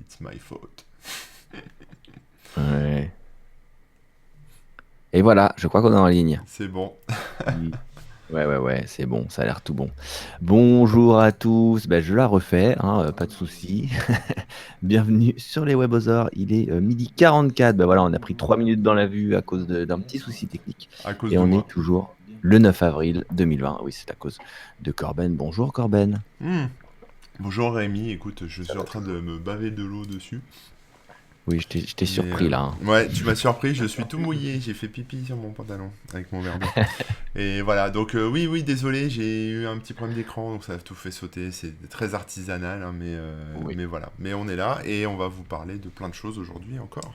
It's my fault. Ouais. Et voilà, je crois qu'on est en ligne. C'est bon. Oui. Ouais, c'est bon, ça a l'air tout bon. Bonjour à tous, je la refais, hein, pas de souci. Bienvenue sur les Webosaures, il est 12h44. Voilà, on a pris 3 minutes dans la vue à cause d'un petit souci technique. À cause Et de on moi. est toujours le 9 avril 2020. Oui, c'est à cause de Corben. Bonjour Corben. Hmm. Bonjour Rémi, écoute, je Ça suis en va train de toujours. me baver de l'eau dessus. Oui, je t'ai Mais surpris là, hein. ouais, tu m'as surpris, je suis tout mouillé, j'ai fait pipi sur mon pantalon avec mon verre d'eau. Et voilà, donc oui, désolé, j'ai eu un petit problème d'écran, donc ça a tout fait sauter. C'est très artisanal, hein, Oui. mais voilà. Mais on est là et on va vous parler de plein de choses aujourd'hui encore.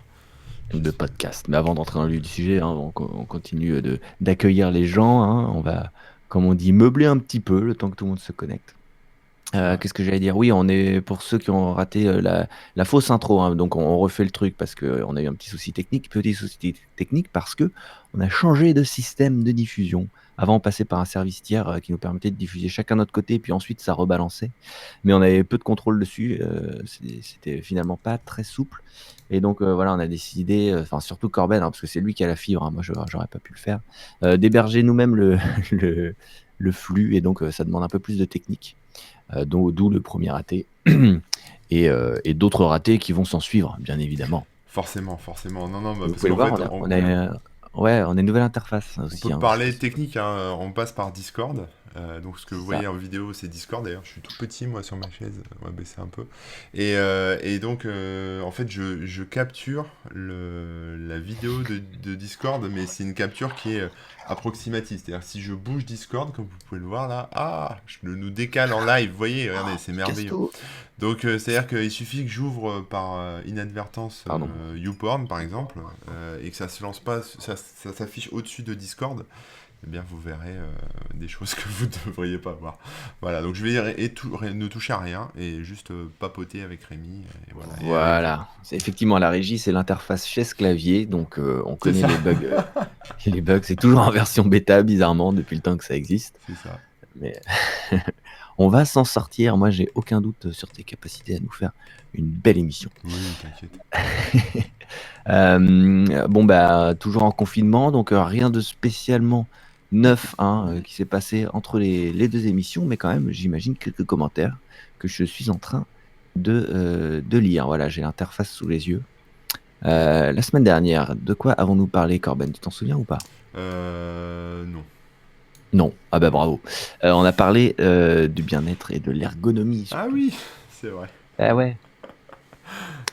De J'espère. podcast. Mais avant d'entrer dans le vif du sujet, hein, on continue d'accueillir les gens, hein. On va, comme on dit, meubler un petit peu le temps que tout le monde se connecte. C'est vrai. Qu'est-ce que j'allais dire? Oui, on est pour ceux qui ont raté la fausse intro, hein, donc on refait le truc parce qu'on a eu un petit souci technique parce que on a changé de système de diffusion. Avant, on passait par un service tiers qui nous permettait de diffuser chacun de notre côté, puis ensuite ça rebalançait. Mais on avait peu de contrôle dessus. C'était finalement pas très souple. Et donc voilà, on a décidé, enfin surtout Corben, hein, parce que c'est lui qui a la fibre, hein, moi j'aurais pas pu le faire, d'héberger nous-mêmes le, le flux, et donc ça demande un peu plus de technique. D'où le premier raté et d'autres ratés qui vont s'en suivre, bien évidemment. Forcément, forcément. Non, non, bah, Vous parce pouvez le qu'en voir, fait, ouais, on a une nouvelle interface on peut aussi, hein, parler technique, hein, on passe par Discord. Donc ce que c'est vous ça. voyez en vidéo, c'est Discord. D'ailleurs, je suis tout petit moi sur ma chaise, on va baisser un peu. Et donc, en fait, je capture la vidéo de Discord, mais c'est une capture qui est approximative. C'est-à-dire si je bouge Discord, comme vous pouvez le voir là, je nous décale en live. Vous voyez, regardez, c'est Tu casses merveilleux. tout. Donc, c'est-à-dire qu'il suffit que j'ouvre par inadvertance Pardon. YouPorn, par exemple, et que ça se lance pas, ça s'affiche au-dessus de Discord, eh bien, vous verrez des choses que vous ne devriez pas voir. Voilà, donc je vais ne toucher à rien et juste papoter avec Rémi, et voilà, et avec vous. Voilà. C'est effectivement la régie, c'est l'interface chaise-clavier, donc on C'est connaît ça. les bugs. Les bugs, c'est toujours en version bêta, bizarrement, depuis le temps que ça existe. C'est ça. Mais on va s'en sortir. Moi, j'ai aucun doute sur tes capacités à nous faire une belle émission. Oui, t'inquiète. Bon, toujours en confinement, donc rien de spécialement neuf, hein, qui s'est passé entre les 2 émissions, mais quand même, j'imagine quelques commentaires que je suis en train de lire. Voilà, j'ai l'interface sous les yeux. La semaine dernière, de quoi avons-nous parlé, Corben? Tu t'en souviens ou pas? Non. Non. Ah bravo. On a parlé, du bien-être et de l'ergonomie Ah surtout. oui, c'est vrai. Ah ouais.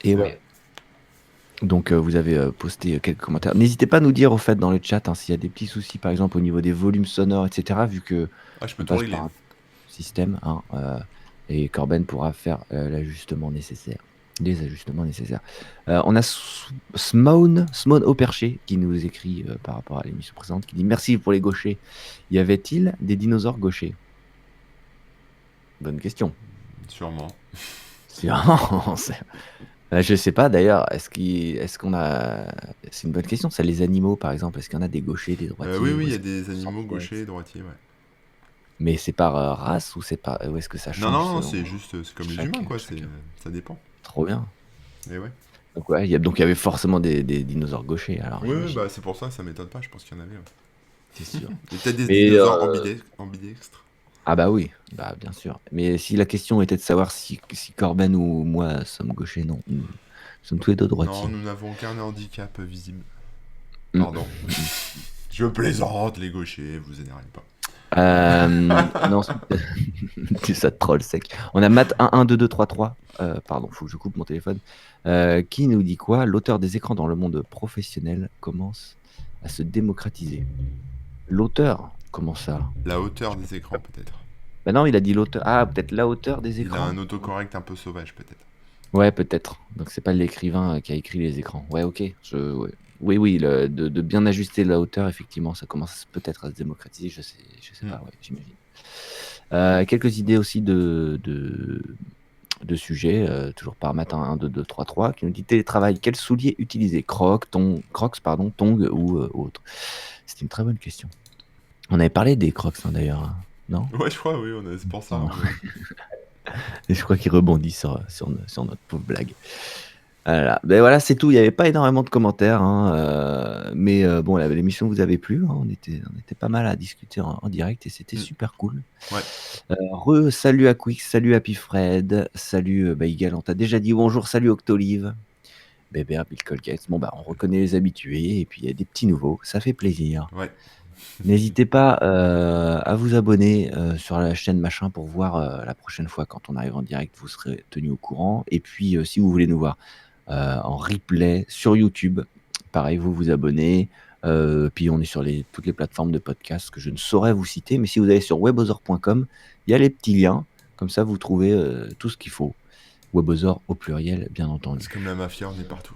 Et C'est vrai. ouais. Donc, vous avez posté quelques commentaires. N'hésitez pas à nous dire au fait dans le chat, hein, s'il y a des petits soucis, par exemple au niveau des volumes sonores, et cetera, vu Ah, je peux qu'on tout passe régler. par un système, hein, et Corben pourra faire les ajustements nécessaires. On a Smone au perché qui nous écrit par rapport à l'émission précédente, qui dit: «Merci pour les gauchers. Y avait-il des dinosaures gauchers?» Bonne question. Sûrement. C'est vraiment je sais pas d'ailleurs, est-ce qu'on a c'est une bonne question ça, les animaux par exemple, est-ce qu'il y en a des gauchers, des Oui, droitiers oui, ou il y a est-ce que des c'est animaux centrex? gauchers et droitiers, ouais. Mais c'est par, race ou c'est par ou est-ce que ça Non, change non, non, selon c'est juste, c'est comme les humains, chaque, quoi, chacun? ça dépend. Trop bien. Et ouais. Donc ouais, il y avait forcément des dinosaures gauchers alors Oui, oui, j'imagine, bah c'est pour ça m'étonne pas, je pense qu'il y en avait, ouais. c'est sûr. Et peut-être des Mais, dinosaures ambidextres. ah bah oui, bien sûr. Mais si la question était de savoir si Corben ou moi sommes gauchers, non, nous sommes tous les 2 Non, droitiers. nous n'avons aucun handicap visible. Mmh. Pardon. Mmh mh. Je plaisante, les gauchers, vous énervez pas. Et ensuite, ça troll sec. On a Matt 112233, pardon, faut que je coupe mon téléphone, qui nous dit quoi? «L'auteur des écrans dans le monde professionnel commence à se démocratiser». L'auteur? Comment ça? La Je hauteur peux des écrans, peut-être. Non, il a dit l'auteur. Ah, peut-être la hauteur des Il a un écrans? autocorrect un peu sauvage, peut-être. Ouais, peut-être. Donc c'est pas l'écrivain, qui a écrit les écrans. Ouais, OK, ouais. Oui, oui, de bien ajuster la hauteur, effectivement, ça commence peut-être à se démocratiser, je sais Hmm. pas, ouais, j'imagine. Quelques idées aussi de sujets, toujours par matin 1, 2, 2, 3, 3, qui nous dit: «Télétravail, quels souliers utiliser? Crocs, pardon, tongs ou autres?» C'est une très bonne question. On avait parlé des Crocs, hein, d'ailleurs, hein, non? Ouais, je crois, oui, c'est Il me pour ça, semble. oui. Et je crois qu'il rebondit sur notre pauvre blague. Voilà, ben voilà, c'est tout. Il n'y avait pas énormément de commentaires, hein, mais bon, l'émission vous avait plu, hein, on était pas mal à discuter en direct et c'était Mm. super cool. Ouais, Salut à Quix, salut Happy Fred, salut Baigal, on t'a déjà dit bonjour, salut Octolive, Bébert, Bill Colgate. Bon, bah, on reconnaît les habitués et puis il y a des petits nouveaux, ça fait plaisir. ouais. N'hésitez pas à vous abonner sur la chaîne machin pour voir la prochaine fois quand on arrive en direct, vous serez tenu au courant. Et puis si vous voulez nous voir en replay sur YouTube, pareil, vous vous abonnez. Puis on est sur toutes les plateformes de podcast que je ne saurais vous citer, mais si vous allez sur webosaur.com, il y a les petits liens, comme ça vous trouvez tout ce qu'il faut. Webosaur au pluriel, bien C'est entendu. comme la mafia, on est partout.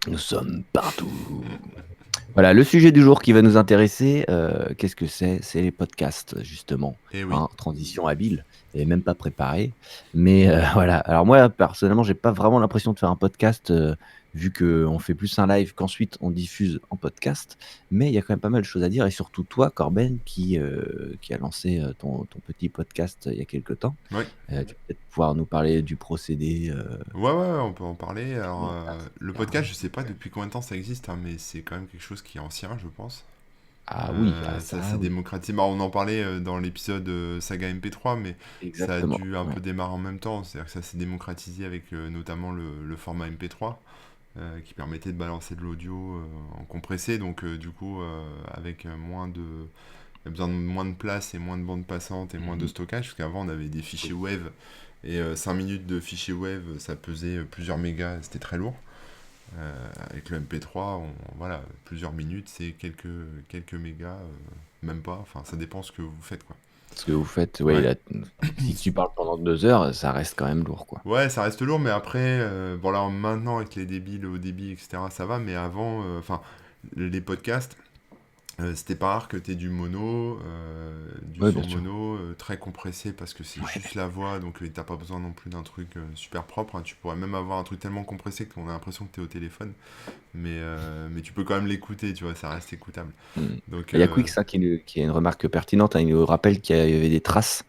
Nous sommes partout. Voilà, le sujet du jour qui va nous intéresser, qu'est-ce que c'est? C'est les podcasts, justement. Et oui. Hein, transition habile, et même pas préparé. Mais voilà. Alors moi, personnellement, j'ai pas vraiment l'impression de faire un podcast, vu qu'on fait plus un live qu'ensuite on diffuse en podcast. Mais il y a quand même pas mal de choses à dire, et surtout toi, Corben, qui a lancé ton petit podcast il y a quelque temps. Ouais. Tu vas peut-être pouvoir nous parler du procédé. Ouais, on peut en parler. Alors, Montage, le etc. podcast, je sais pas depuis combien de temps ça existe, hein, mais c'est quand même quelque chose qui est ancien, je pense. Ah oui, Ça ça s'est oui. démocratisé. Bah, on en parlait dans l'épisode Saga MP3, mais ça a Exactement. dû un Ouais. peu démarrer en même temps. C'est-à-dire que ça s'est démocratisé avec notamment le format MP3 qui permettait de balancer de l'audio en compressé. Donc, du coup, avec il y a besoin de moins de place et moins de bande passante et moins de Mhm. stockage. Parce qu'avant, on avait des fichiers wave et 5 minutes de fichier wave, ça pesait plusieurs mégas, c'était très lourd. Avec le MP3, voilà, plusieurs minutes, c'est quelques mégas, même pas. Enfin, ça dépend ce que vous faites, quoi. Ce que vous faites, ouais, Ouais. si tu parles pendant 2 heures, ça reste quand même lourd, quoi. Ouais, ça reste lourd, mais après, bon là, maintenant, avec les débits, le haut débit, etc., ça va, mais avant, enfin, les podcasts, c'était pas rare que tu aies du mono, du Ouais, son bien sûr. mono, très compressé parce que c'est juste la voix, donc t'as pas besoin non plus d'un truc super propre, hein. Tu pourrais même avoir un truc tellement compressé qu'on a l'impression que t'es au téléphone, mais tu peux quand même l'écouter, tu vois, ça reste écoutable. Mmh. Donc, Il y a Quix, hein, qui a une remarque pertinente, hein, il nous rappelle qu'il y avait des traces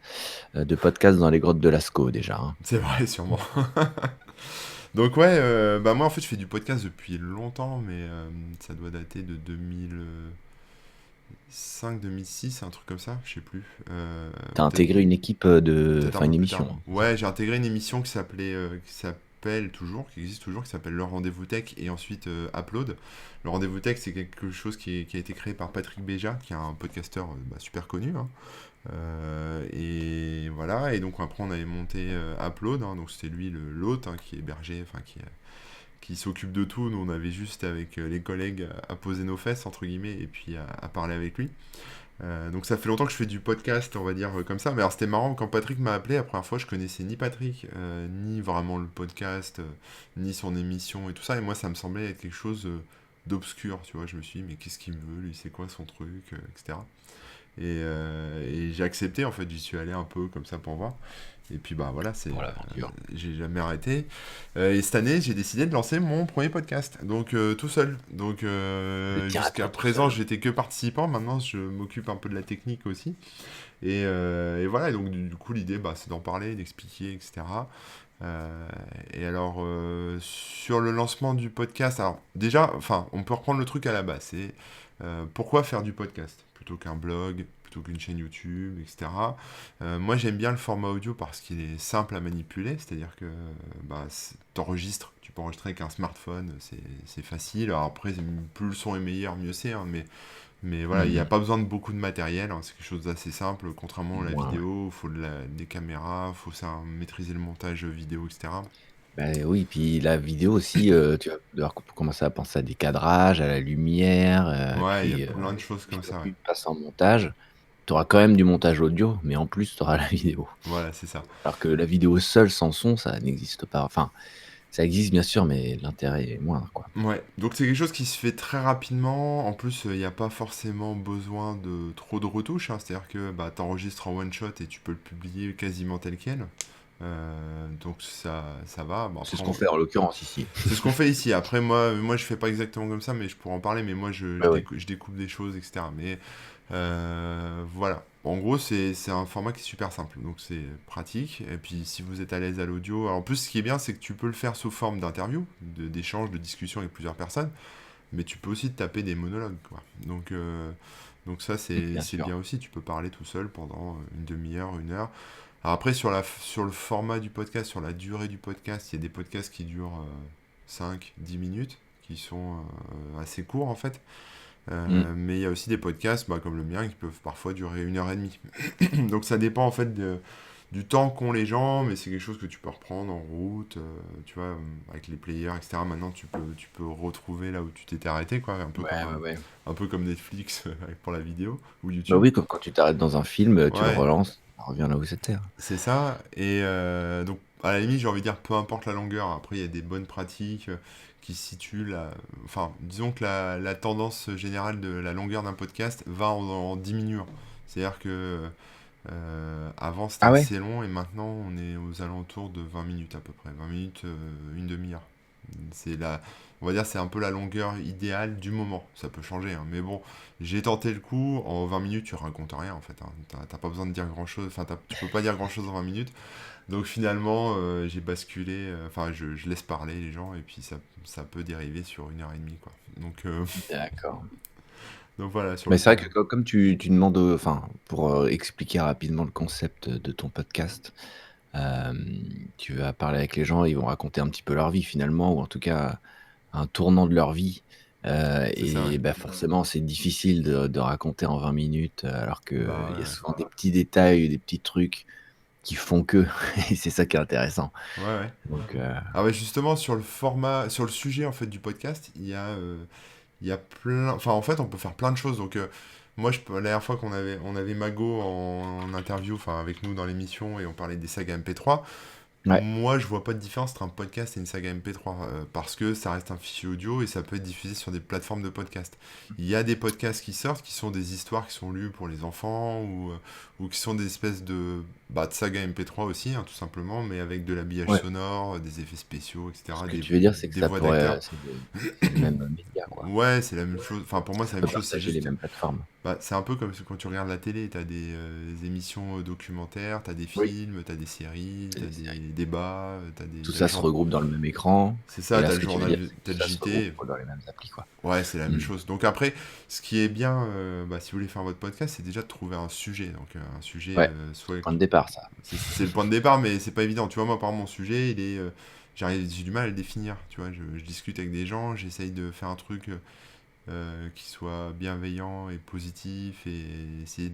de podcasts dans les grottes de Lascaux déjà, hein. c'est vrai, sûrement. Donc, ouais, bah moi en fait, je fais du podcast depuis longtemps, mais ça doit dater de 2005-2006, un truc comme ça, je sais plus. T'as Peut-être intégré une équipe peut-être un enfin peu une plus tard. émission, hein, c'est ça? Ouais, j'ai intégré une émission qui s'appelle toujours, qui existe toujours, qui s'appelle Le Rendez-vous Tech et ensuite Upload. Le Rendez-vous Tech, c'est quelque chose qui a été créé par Patrick Béja, qui est un podcasteur bah, super connu, hein. Et voilà, et donc après on avait monté Upload, hein, donc c'était lui l'hôte hein, qui hébergeait, enfin qui s'occupe de tout. Nous on avait juste avec les collègues à poser nos fesses entre guillemets et puis à parler avec lui. Donc ça fait longtemps que je fais du podcast, on va dire comme ça. Mais alors c'était marrant quand Patrick m'a appelé la première fois, je connaissais ni Patrick, ni vraiment le podcast, ni son émission et tout ça. Et moi ça me semblait être quelque chose d'obscur, tu vois. Je me suis dit mais qu'est-ce qu'il me veut, lui, c'est quoi son truc, etc. Et j'ai accepté en fait, j'y suis allé un peu comme ça pour voir. Et puis bah voilà, Pour l'aventure. j'ai jamais arrêté. Et cette année, j'ai décidé de lancer mon premier podcast, donc tout seul. Donc Le jusqu'à directeur tout présent, seul. j'étais que participant. Maintenant, je m'occupe un peu de la technique aussi. Et voilà. Et donc du coup, l'idée, bah, c'est d'en parler, d'expliquer, etc. Et alors sur le lancement du podcast, alors déjà, enfin, on peut reprendre le truc à la base. C'est pourquoi faire du podcast plutôt qu'un blog, plutôt qu'une chaîne YouTube, etc. Moi, j'aime bien le format audio parce qu'il est simple à manipuler, c'est-à-dire que bah, t'enregistres, tu peux enregistrer avec un smartphone, c'est facile. Alors après, plus le son est meilleur, mieux c'est, hein, mais voilà, il n'y a Mhm. pas besoin de beaucoup de matériel, hein, c'est quelque chose d'assez simple. Contrairement à la Ouais. vidéo, il faut des caméras, il faut maîtriser le montage vidéo, etc. Ben oui, puis la vidéo aussi, tu vas devoir commencer à penser à des cadrages, à la lumière, Ouais, il y a puis plein de choses une comme fois ça, que ouais. tu passes en montage, tu auras quand même du montage audio, mais en plus, tu auras la vidéo. Voilà, c'est ça. Alors que la vidéo seule, sans son, ça n'existe pas. Enfin, ça existe bien sûr, mais l'intérêt est moindre, quoi. Ouais, donc c'est quelque chose qui se fait très rapidement. En plus, il n'y a pas forcément besoin de trop de retouches, hein. C'est-à-dire que bah, tu enregistres en one shot et tu peux le publier quasiment tel quel. Donc ça va. Bon, C'est après, ce qu'on fait en l'occurrence ici. c'est ce qu'on fait ici. Après, moi, je fais pas exactement comme ça, mais je pourrais en parler. Mais moi, Ouais, ouais. je découpe des choses, etc. Mais voilà. En gros, c'est un format qui est super simple. Donc, c'est pratique. Et puis, si vous êtes à l'aise à l'audio. Alors, en plus, ce qui est bien, c'est que tu peux le faire sous forme d'interview, d'échange, de discussion avec plusieurs personnes. Mais tu peux aussi te taper des monologues, quoi. Donc ça, Bien c'est sûr. bien aussi. Tu peux parler tout seul pendant une demi-heure, une heure. Alors après, sur le format du podcast, sur la durée du podcast, il y a des podcasts qui durent 5, 10 minutes, qui sont assez courts en fait. Mm. Mais il y a aussi des podcasts, bah, comme le mien, qui peuvent parfois durer une heure et demie. Donc ça dépend en fait du temps qu'ont les gens, mais c'est quelque chose que tu peux reprendre en route, tu vois, avec les players, etc. Maintenant, tu peux retrouver là où tu t'étais arrêté, quoi, Ouais, ouais, ouais. un peu comme Netflix pour la vidéo, ou Bah YouTube. oui, quand tu t'arrêtes dans un film, tu le Ouais, relances, ça revient là où c'était. c'est ça. Et donc, à la limite, j'ai envie de dire, peu importe la longueur. Après, il y a des bonnes pratiques qui se situent là. Enfin, disons que la tendance générale de la longueur d'un podcast va en diminuant. C'est-à-dire que avant, c'était Ah ouais? assez long et maintenant, on est aux alentours de 20 minutes à peu près. 20 minutes, une demi-heure. C'est la, on va dire, c'est un peu la longueur idéale du moment. Ça peut changer, hein. Mais bon, j'ai tenté le coup. En 20 minutes, tu racontes rien en fait, hein. T'as pas besoin de dire grand-chose. Enfin, tu peux pas dire grand-chose en 20 minutes. Donc finalement, j'ai basculé. Enfin, je laisse parler les gens et puis ça peut dériver sur une heure et demie, quoi. D'accord. Donc voilà, sur le Mais c'est vrai format. que comme tu demandes, enfin, pour expliquer rapidement le concept de ton podcast, tu vas parler avec les gens, ils vont raconter un petit peu leur vie finalement, ou en tout cas un tournant de leur vie. C'est ça, ouais. Et bah, forcément, c'est difficile de raconter en 20 minutes, alors qu'il Bah y a ouais, souvent des petits détails, des petits trucs qui font que, et c'est ça qui est intéressant. ouais. Ouais, ouais. Donc, Ah ouais, justement, sur le format, sur le sujet en fait du podcast, il y a plein. Enfin, en fait, on peut faire plein de choses. Donc, moi, la dernière fois on avait Mago en interview, enfin, avec nous dans l'émission, et on parlait des sagas MP3. ouais, Moi, je vois pas de différence entre un podcast et une saga MP3 parce que ça reste un fichier audio et ça peut être diffusé sur des plateformes de podcast. Il y a des podcasts qui sortent qui sont des histoires qui sont lues pour les enfants ou qui sont des espèces de saga MP3 aussi, hein, tout simplement, mais avec de l'habillage ouais. sonore, des effets spéciaux, Ce etc., que tu veux dire, c'est que des ça voix d'acteurs. pourrait, c'est le même média, quoi. Ouais, c'est la même chose. Enfin, pour moi, c'est Ça la peut même chose. C'est partager les juste mêmes plateformes. c'est un peu comme quand tu regardes la télé, t'as des émissions documentaires, t'as des Oui. films, t'as des séries, C'est t'as des des séries. débats, Tout t'as le ça se regroupe dans le même écran. c'est Et ça, là, t'as ce le que tu veux dire, journal, c'est que t'as tout le ça se regroupe JT. dans les mêmes applis, quoi. Ouais, c'est la même Mmh. chose. Donc après, ce qui est bien, si vous voulez faire votre podcast, c'est déjà de trouver un sujet. Donc un sujet, Ouais, c'est le soit point de départ, ça. c'est le point de départ, mais c'est pas évident. Tu vois, moi, par exemple, mon sujet, j'ai du mal à le définir. Tu vois, je discute avec des gens, j'essaye de faire un truc qui soit bienveillant et positif et essayer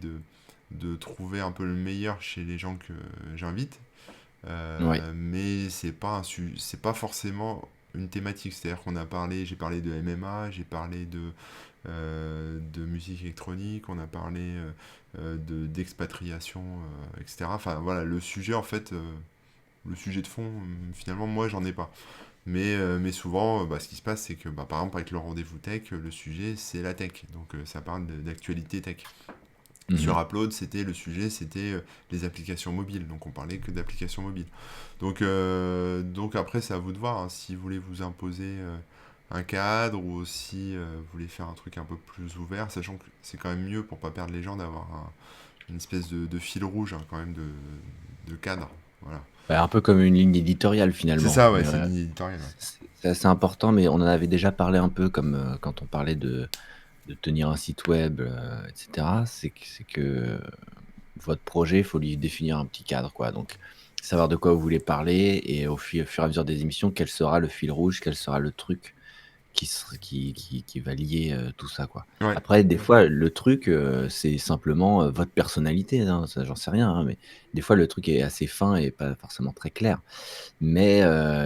de trouver un peu le meilleur chez les gens que j'invite. Oui. Mais c'est pas forcément une thématique. C'est-à-dire j'ai parlé de MMA, j'ai parlé de musique électronique, on a parlé d'expatriation, etc. Enfin voilà, le sujet en fait, le sujet de fond, finalement, moi j'en ai pas. Mais souvent, ce qui se passe, c'est que par exemple, avec le rendez-vous tech, le sujet c'est la tech. Donc ça parle d'actualité tech. Sur Mmh. Upload, c'était les applications mobiles. Donc on parlait que d'applications mobiles. Donc après, c'est à vous de voir hein, si vous voulez vous imposer un cadre ou si vous voulez faire un truc un peu plus ouvert, sachant que c'est quand même mieux pour pas perdre les gens d'avoir une espèce de fil rouge hein, quand même de cadre. Voilà. Bah, un peu comme une ligne éditoriale, C'est finalement. ça, ouais, c'est une ligne éditoriale. Ouais. C'est assez important, mais on en avait déjà parlé un peu comme, quand on parlait de tenir un site web, et cetera. C'est que votre projet, il faut lui définir un petit cadre, quoi. Donc, savoir de quoi vous voulez parler et au fur et à mesure des émissions, quel sera le fil rouge, quel sera le truc qui va lier, tout ça, quoi. Ouais. Après, des fois, le truc, c'est simplement, votre personnalité, hein, ça, j'en sais rien, hein, mais des fois, le truc est assez fin et pas forcément très clair. Mais,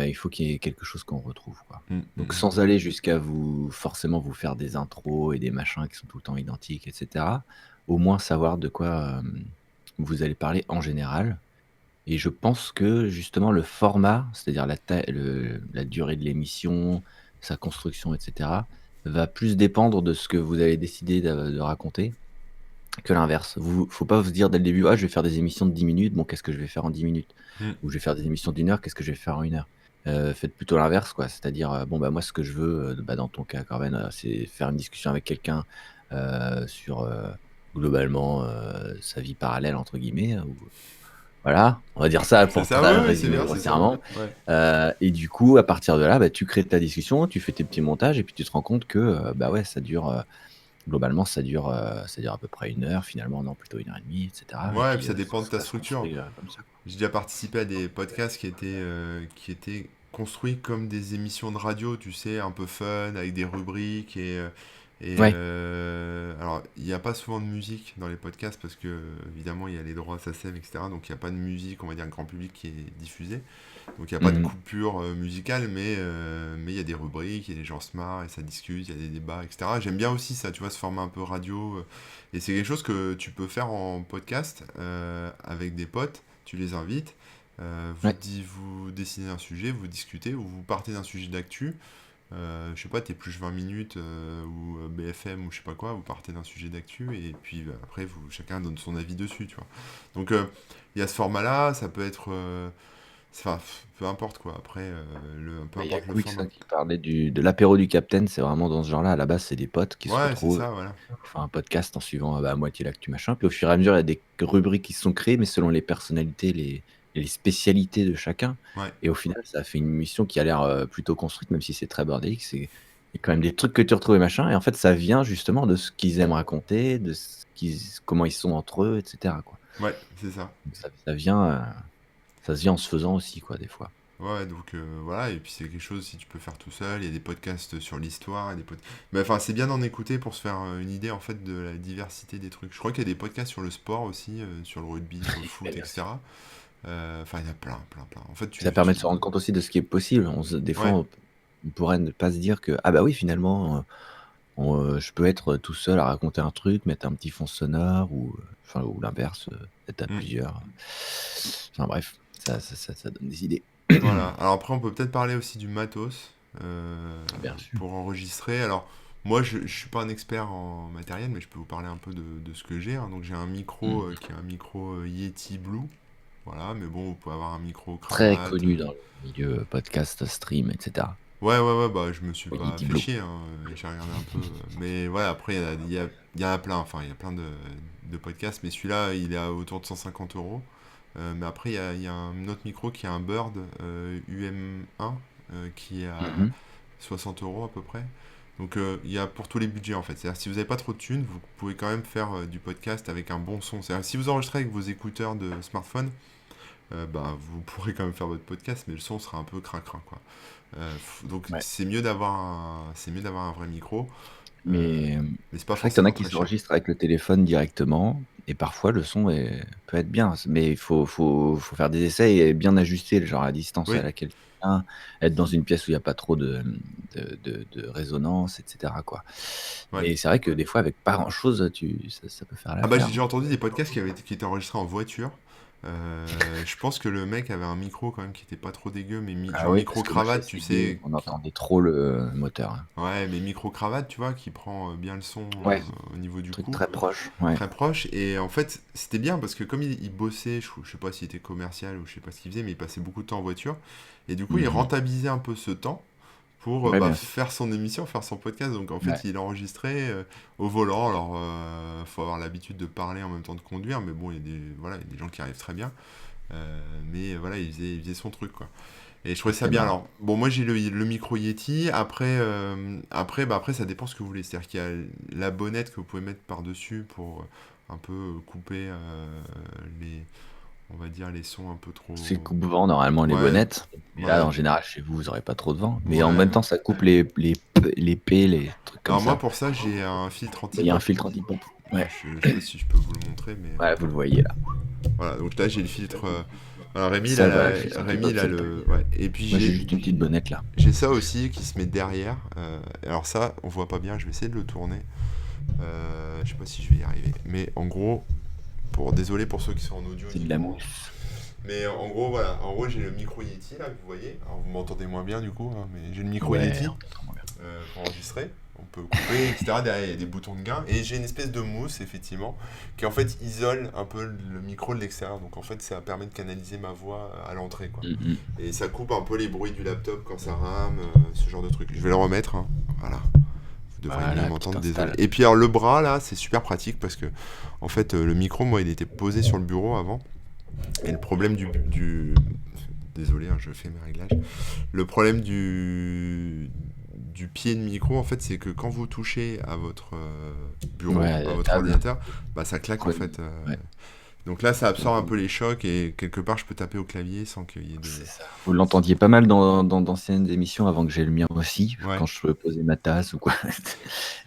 il faut qu'il y ait quelque chose qu'on retrouve, quoi. Mm, mm, Donc mm. sans aller jusqu'à forcément vous faire des intros et des machins qui sont tout le temps identiques et cetera, au moins savoir de quoi, vous allez parler en général. Et je pense que justement le format, c'est-à-dire la durée de l'émission, sa construction et cetera, va plus dépendre de ce que vous avez décidé de raconter que l'inverse. Faut pas vous dire dès le début, ah, je vais faire des émissions de 10 minutes, bon, qu'est-ce que je vais faire en 10 minutes? Mm. Ou je vais faire des émissions d'une heure, qu'est-ce que je vais faire en 1 heure? Faites plutôt l'inverse, quoi. C'est-à-dire, bon, bah, moi, ce que je veux, bah, dans ton cas, Corben, c'est faire une discussion avec quelqu'un sur globalement sa vie parallèle, entre guillemets, ou voilà, on va dire ça C'est pour ça, très ouais, c'est résumer bien, c'est ça. grossièrement. Ouais. Et du coup, à partir de là, bah, tu crées ta discussion, tu fais tes petits montages, et puis tu te rends compte que bah ouais, ça dure. Globalement, ça dure à peu près 1 heure, finalement, non, plutôt 1 heure et demie, etc. Et Ouais, et puis puis ça dépend de ta ça se structure. construit comme ça, quoi. J'ai déjà participé à des podcasts qui étaient construits comme des émissions de radio, tu sais, un peu fun, avec des rubriques Ouais. alors, il n'y a pas souvent de musique dans les podcasts parce que, évidemment, il y a les droits SACEM, etc. Donc, il n'y a pas de musique, on va dire, grand public qui est diffusée. Donc, il n'y a pas de Mhm. coupure musicale, mais il y a des rubriques, et les gens se marrent et ça discute, il y a des débats, etc. J'aime bien aussi ça, tu vois, ce format un peu radio. Et c'est quelque chose que tu peux faire en podcast avec des potes, tu les invites, Ouais. vous dessinez un sujet, vous discutez, ou vous partez d'un sujet d'actu. Je sais pas, t'épluches 20 minutes ou BFM ou je sais pas quoi, vous partez d'un sujet d'actu et puis après chacun donne son avis dessus, tu vois. Donc il y a ce format-là, ça peut être, enfin peu importe quoi. Après, peu Bah, il y a importe le Quick, format. ça, qui parlait de l'apéro du Capitaine, c'est vraiment dans ce genre-là. À la base, c'est des potes qui se Ouais, c'est retrouvent, ça, voilà. qui font un podcast en suivant bah, à moitié l'actu machin. Puis au fur et à mesure, il y a des rubriques qui se sont créées, mais selon les personnalités, les spécialités de chacun. Ouais, Et au final, ça a fait une émission qui a l'air plutôt construite, même si c'est très bordélique. Il y a quand même des trucs que tu retrouves et machin. Et en fait, ça vient justement de ce qu'ils aiment raconter, de comment ils sont entre eux, etc., quoi. ouais, c'est ça. Donc ça se vient en se faisant aussi, quoi, des fois. Ouais, donc voilà, et puis c'est quelque chose si tu peux faire tout seul, il y a des podcasts sur l'histoire, mais enfin c'est bien d'en écouter pour se faire une idée en fait de la diversité des trucs. Je crois qu'il y a des podcasts sur le sport aussi, sur le rugby, sur le Et foot, bien sûr. etc. Enfin il y a plein, plein, plein. En fait Ça permet de se rendre compte aussi de ce qui est possible. Des fois, Ouais, on pourrait ne pas se dire que, ah bah oui, finalement, je peux être tout seul à raconter un truc, mettre un petit fond sonore, enfin, ou l'inverse, être à mm, plusieurs. Enfin bref, ça donne des idées. voilà. Alors après on peut peut-être parler aussi du matos Bien sûr. pour enregistrer. Alors moi je suis pas un expert en matériel, mais je peux vous parler un peu de ce que j'ai, hein. Donc j'ai un micro Mm. qui est un micro Yeti Blue. Voilà, mais bon, vous pouvez avoir un micro Très cravate. connu dans le milieu podcast, stream, etc. Ouais, ouais, ouais, bah je me suis Le pas Yeti fait Blue. chier, hein, j'ai regardé un peu. Mais voilà, après, il y en a plein, enfin, il y a plein de podcasts, mais celui-là, il est à autour de 150 euros. Mais après, il y a un autre micro qui est un Bird UM1 qui est à Mhm. 60 euros à peu près. Donc il y a pour tous les budgets en fait. C'est-à-dire si vous n'avez pas trop de thunes, vous pouvez quand même faire du podcast avec un bon son. C'est-à-dire si vous enregistrez avec vos écouteurs de smartphone, bah, vous pourrez quand même faire votre podcast, mais le son sera un peu cracra, quoi. Donc Ouais. c'est mieux d'avoir un vrai micro, euh, Mais mais c'est pas c'est vrai qu'il y en a forcément qui très cher. s'enregistrent avec le téléphone directement, et parfois le son peut être bien. Mais il faut faire des essais et bien ajuster, genre la distance à Oui, laquelle tu viens, être dans une pièce où il n'y a pas trop de résonance, etc., quoi. ouais. Mais c'est vrai que des fois, avec pas grand-chose, ça peut faire Ah bah j'ai l'affaire, hein. déjà entendu des podcasts qui étaient enregistrés en voiture. Je pense que le mec avait un micro quand même qui était pas trop dégueu, mais Ah genre oui, parce micro que moi j'ai cravate, tu essayé, sais, on entendait trop le moteur, hein. ouais, mais micro cravate, tu vois, qui prend bien le son Ouais, au niveau du truc cou. très proche, ouais. Très proche. Et en fait, c'était bien parce que comme il bossait, je sais pas s'il était commercial ou je sais pas ce qu'il faisait, mais il passait beaucoup de temps en voiture. Et du coup, il Mhm. rentabilisait un peu ce temps pour Ouais, bah, bien sûr. faire son émission, faire son podcast. Donc en Ouais. fait, il enregistrait au volant. Alors, faut avoir l'habitude de parler en même temps de conduire, mais bon, voilà, il y a des gens qui arrivent très bien. Mais voilà, il faisait son truc, quoi. Et je trouvais ça C'est bien. marrant. Alors, bon, moi j'ai le micro Yeti. Après, ça dépend ce que vous voulez. C'est-à-dire qu'il y a la bonnette que vous pouvez mettre par-dessus pour un peu couper les, on va dire, les sons un peu trop. C'est coupe-vent normalement les Ouais, bonnettes. Mais là, ouais, en général, chez vous, vous aurez pas trop de vent. Mais en ouais. même temps, ça coupe les P, les trucs comme Alors moi ça. pour ça j'ai un filtre Mais il y a un anti-pop. filtre anti-pop. Alors, Ouais. je sais pas si je peux vous le montrer, mais Ouais, vous le voyez là. voilà. Donc là j'ai le filtre. Alors Rémi, Ça va, le filtre Rémi, anti-pop, il a c'est le top. le. Ouais. Et puis Moi, j'ai juste une petite bonnette là. j'ai ça aussi qui se met derrière. Alors ça, on voit pas bien. Je vais essayer de le tourner. Je sais pas si je vais y arriver. Mais en gros, désolé pour ceux qui sont en audio C'est de la uniquement. mousse. Mais en gros, voilà. En gros, j'ai le micro Yeti là que vous voyez. Alors vous m'entendez moins bien du coup, hein, mais j'ai le micro Ouais, Yeti. on t'entend bien. pour enregistrer. On peut couper, etc. Derrière, il y a des boutons de gain. Et j'ai une espèce de mousse, effectivement, qui en fait isole un peu le micro de l'extérieur. Donc en fait, ça permet de canaliser ma voix à l'entrée, quoi. Mhm. Et ça coupe un peu les bruits du laptop quand ça rame, ce genre de truc. Je vais le remettre, hein. Voilà. Vous devriez mieux Voilà, tu m'entendre, désolé. t'installes. Et puis alors le bras là, c'est super pratique parce que en fait le micro, moi, il était posé sur le bureau avant. Et le problème désolé, hein, je fais mes réglages. Le problème du pied de micro, en fait, c'est que quand vous touchez à votre bureau, Ouais, à la votre table. ordinateur, bah ça claque en Quoi. fait. Ouais. Donc là, ça absorbe un peu les chocs et quelque part, je peux taper au clavier sans qu'il y ait de. C'est ça. Vous l'entendiez pas mal dans d'anciennes émissions avant que j'ai le mien aussi, Ouais. quand je posais ma tasse ou quoi.